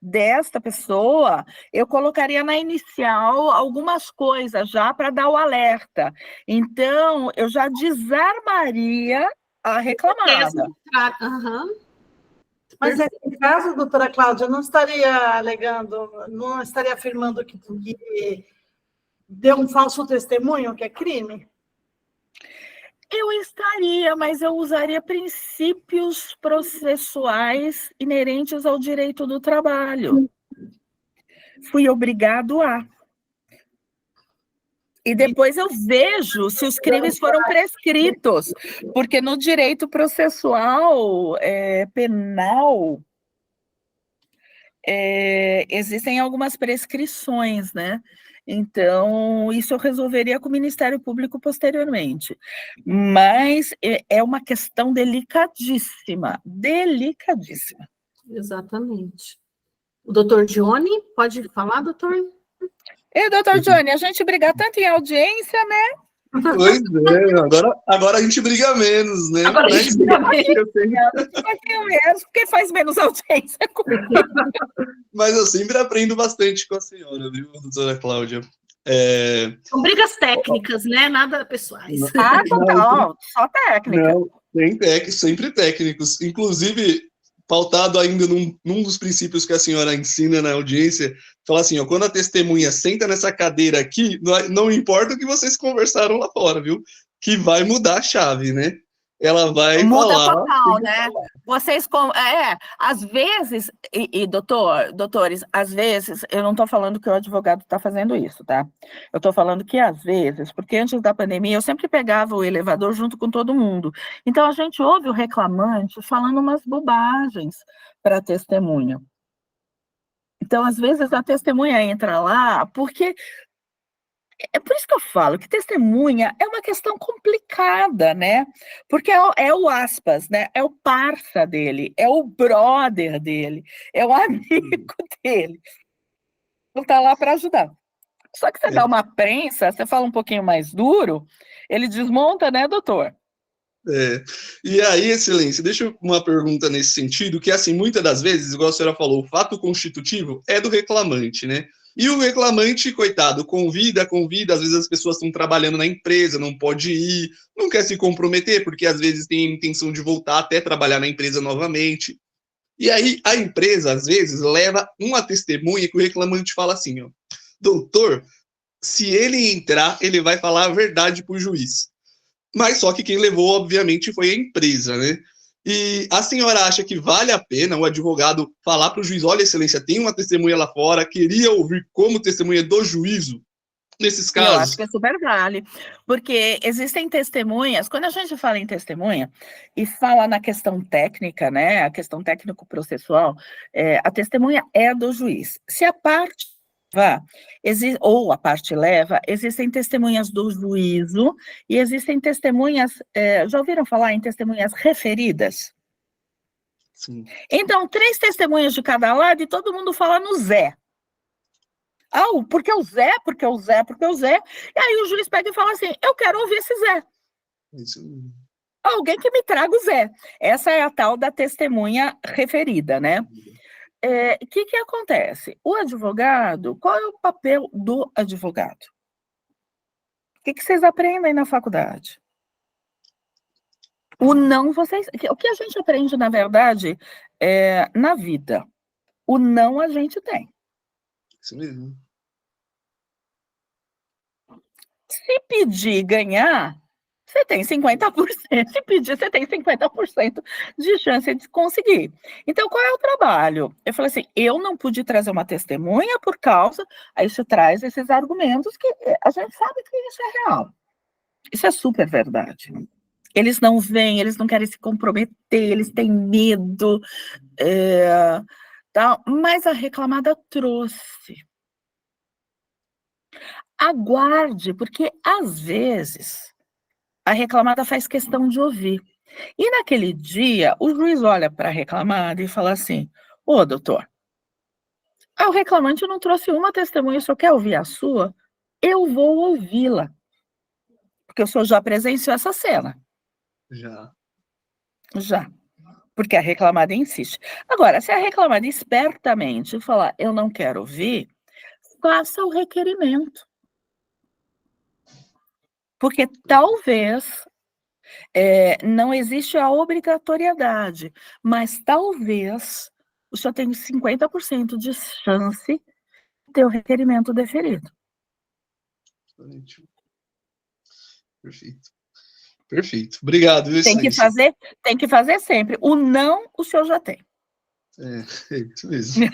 desta pessoa, eu colocaria na inicial algumas coisas já para dar o alerta. Então, eu já desarmaria a reclamada. Uhum. Mas nesse caso, doutora Cláudia, não estaria afirmando que deu um falso testemunho, que é crime? Eu estaria, mas eu usaria princípios processuais inerentes ao direito do trabalho. Fui obrigado a. E depois eu vejo se os crimes foram prescritos, porque no direito processual penal existem algumas prescrições, né? Então, isso eu resolveria com o Ministério Público posteriormente. Mas é uma questão delicadíssima, delicadíssima. Exatamente. O doutor Johnny, pode falar, doutor? Doutor Johnny, a gente briga tanto em audiência, né? Pois é, agora a gente briga menos, né? Agora a gente briga menos, porque faz menos audiência. Mas eu sempre aprendo bastante com a senhora, viu, doutora Cláudia? São brigas técnicas, né? Nada pessoais. Total, só técnica. Não, sempre técnicos. Inclusive, pautado ainda num dos princípios que a senhora ensina na audiência, fala assim, ó, quando a testemunha senta nessa cadeira aqui, não importa o que vocês conversaram lá fora, viu? Que vai mudar a chave, né? Ela vai muda falar... total, né? Vocês, às vezes, doutores, às vezes, eu não estou falando que o advogado está fazendo isso, tá? Eu estou falando que, às vezes, porque antes da pandemia, eu sempre pegava o elevador junto com todo mundo. Então, a gente ouve o reclamante falando umas bobagens para a testemunha. Então, às vezes, a testemunha entra lá, porque... É por isso que eu falo que testemunha é uma questão complicada, né? Porque é o aspas, né? É o parça dele, é o brother dele, é o amigo dele. Ele tá lá para ajudar. Só que você dá uma prensa, você fala um pouquinho mais duro, ele desmonta, né, doutor? E aí, excelência, deixa uma pergunta nesse sentido, que assim, muitas das vezes, igual a senhora falou, o fato constitutivo é do reclamante, né? E o reclamante, coitado, convida, às vezes as pessoas estão trabalhando na empresa, não pode ir, não quer se comprometer, porque às vezes tem a intenção de voltar até trabalhar na empresa novamente. E aí a empresa, às vezes, leva uma testemunha que o reclamante fala assim, ó, doutor, se ele entrar, ele vai falar a verdade para o juiz. Mas só que quem levou, obviamente, foi a empresa, né? E a senhora acha que vale a pena o advogado falar para o juiz, olha, excelência, tem uma testemunha lá fora, queria ouvir como testemunha do juízo nesses casos? Eu acho que é super vale, porque existem testemunhas, quando a gente fala em testemunha e fala na questão técnica, né, a questão técnico-processual, a testemunha é do juiz. Se a parte ou a parte leva, existem testemunhas do juízo e existem testemunhas, já ouviram falar em testemunhas referidas? Sim. Então, 3 testemunhas de cada lado e todo mundo fala no Zé. Porque o Zé, e aí o juiz pega e fala assim, eu quero ouvir esse Zé. Isso. Alguém que me traga o Zé. Essa é a tal da testemunha referida, né? O que acontece? O advogado, qual é o papel do advogado? O que vocês aprendem na faculdade? O que a gente aprende, na verdade, na vida? O não a gente tem. Isso mesmo. Se pedir ganhar, você tem 50%. Se pedir, você tem 50% de chance de conseguir. Então, qual é o trabalho? Eu falei assim, eu não pude trazer uma testemunha por causa... Aí você traz esses argumentos que a gente sabe que isso é real. Isso é super verdade. Eles não vêm, eles não querem se comprometer, eles têm medo, tal, mas a reclamada trouxe. Aguarde, porque às vezes a reclamada faz questão de ouvir. E naquele dia, o juiz olha para a reclamada e fala assim: ô, doutor, o reclamante não trouxe uma testemunha, só quer ouvir a sua, eu vou ouvi-la. Porque o senhor já presenciou essa cena. Já. Porque a reclamada insiste. Agora, se a reclamada espertamente falar, eu não quero ouvir, faça o requerimento. Porque talvez não existe a obrigatoriedade, mas talvez o senhor tenha 50% de chance de ter o requerimento deferido. Perfeito. Perfeito. Obrigado. Tem que fazer sempre. O não, o senhor já tem. É isso mesmo.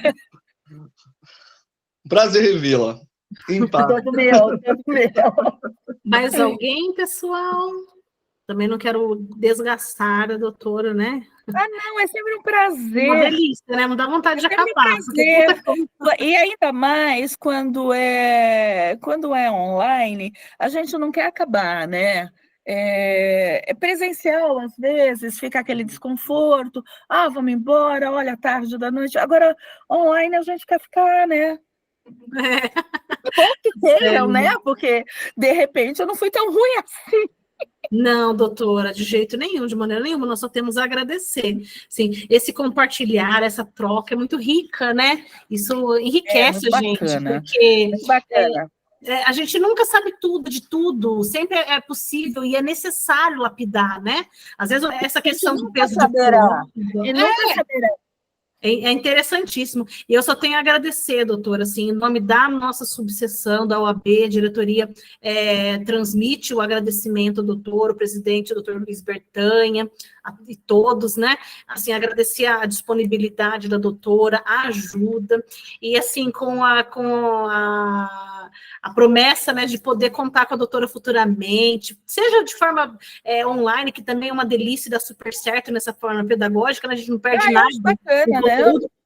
Prazer revê-la. Em paz. Todo meu. Mais alguém, pessoal? Também não quero desgastar a doutora, né? Não, é sempre um prazer. Uma delícia, né? Não dá vontade de acabar. E ainda mais quando é online, a gente não quer acabar, né? É presencial, às vezes, fica aquele desconforto. Vamos embora, olha, tarde da noite. Agora, online, a gente quer ficar, né? Bom que queiram, né? Porque, de repente, eu não fui tão ruim assim. Não, doutora, de jeito nenhum, de maneira nenhuma, nós só temos a agradecer. Sim, esse compartilhar, essa troca é muito rica, né? Isso enriquece a gente, porque a gente nunca sabe tudo de tudo, sempre é possível e é necessário lapidar, né? Às vezes essa questão do peso do corpo, e nunca saberá. É interessantíssimo. E eu só tenho a agradecer, doutora, assim, em nome da nossa subseção, da OAB, a diretoria transmite o agradecimento ao doutor, o presidente, o doutor Luiz Bertanha, e todos, né? Assim, agradecer a disponibilidade da doutora, a ajuda, e assim, com a promessa, né, de poder contar com a doutora futuramente, seja de forma online, que também é uma delícia, dá super certo nessa forma pedagógica, né? A gente não perde nada. Bacana, né?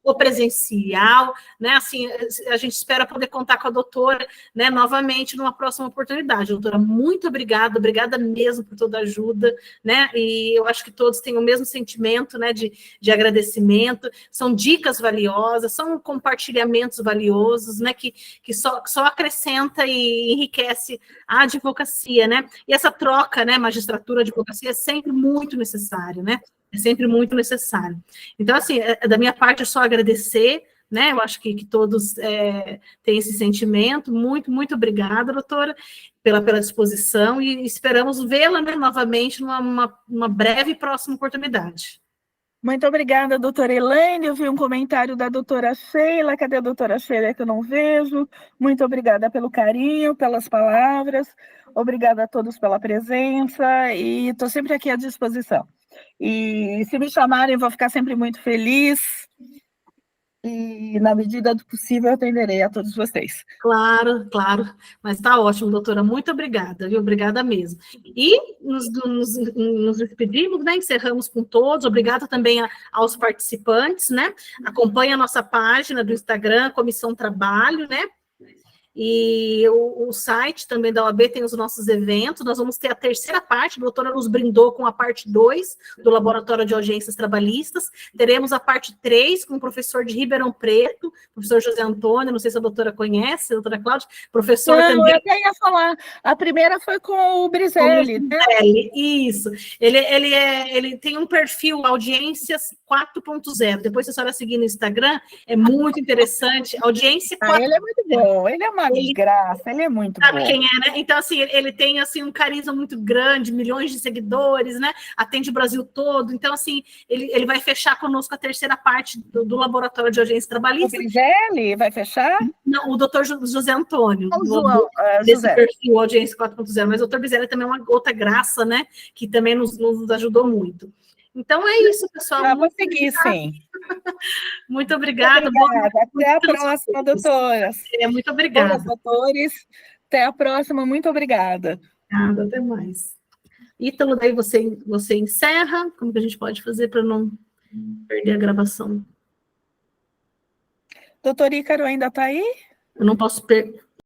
Ou presencial, né? Assim, a gente espera poder contar com a doutora, né, novamente numa próxima oportunidade. Doutora, muito obrigada mesmo por toda a ajuda, né? E eu acho que todos têm o mesmo sentimento, né, de agradecimento. São dicas valiosas, são compartilhamentos valiosos, né, que só acrescenta e enriquece a advocacia, né? E essa troca, né, magistratura, advocacia, é sempre muito necessário, né? É sempre muito necessário. Então, assim, da minha parte, é só agradecer, né? Eu acho que todos têm esse sentimento. Muito, muito obrigada, doutora, pela disposição, e esperamos vê-la, né, novamente numa breve e próxima oportunidade. Muito obrigada, doutora Elaine. Eu vi um comentário da doutora Sheila. Cadê a doutora Sheila, que eu não vejo? Muito obrigada pelo carinho, pelas palavras. Obrigada a todos pela presença e estou sempre aqui à disposição. E se me chamarem, eu vou ficar sempre muito feliz. E, na medida do possível, eu atenderei a todos vocês. Claro, claro. Mas está ótimo, doutora. Muito obrigada, viu? Obrigada mesmo. E nos despedimos, né? Encerramos com todos. Obrigada também aos participantes, né? Acompanhe a nossa página do Instagram, Comissão Trabalho, né? E o site também da OAB tem os nossos eventos. Nós vamos ter a terceira parte, a doutora nos brindou com a parte 2 do Laboratório de Audiências Trabalhistas. Teremos a parte 3 com o professor de Ribeirão Preto, professor José Antônio, não sei se a doutora conhece, a doutora Cláudia, professor também. Eu até ia falar, a primeira foi com o Brizelli, né? Isso, ele tem um perfil Audiências 4.0, depois se a senhora seguir no Instagram, é muito interessante, Audiência 4.0. Ele é muito bom, ele é uma graça, ele é muito bom. Sabe quem é, né? Então, assim, ele tem, assim, um carisma muito grande, milhões de seguidores, né? Atende o Brasil todo. Então, assim, ele vai fechar conosco a terceira parte do Laboratório de Audiência Trabalhista. O Brizelli vai fechar? Não, o doutor José Antônio. Desse perfil Audiência 4.0. Mas o doutor Brizelli também é uma outra graça, né? Que também nos ajudou muito. Então, é isso, pessoal. Vou seguir, sim. Muito obrigada. Até a próxima, doutoras. Muito obrigada. Doutores, até a próxima. Muito obrigada. Obrigada, até mais. Ítalo, daí você encerra. Como que a gente pode fazer para não perder a gravação? Doutor Ícaro ainda está aí? Eu não posso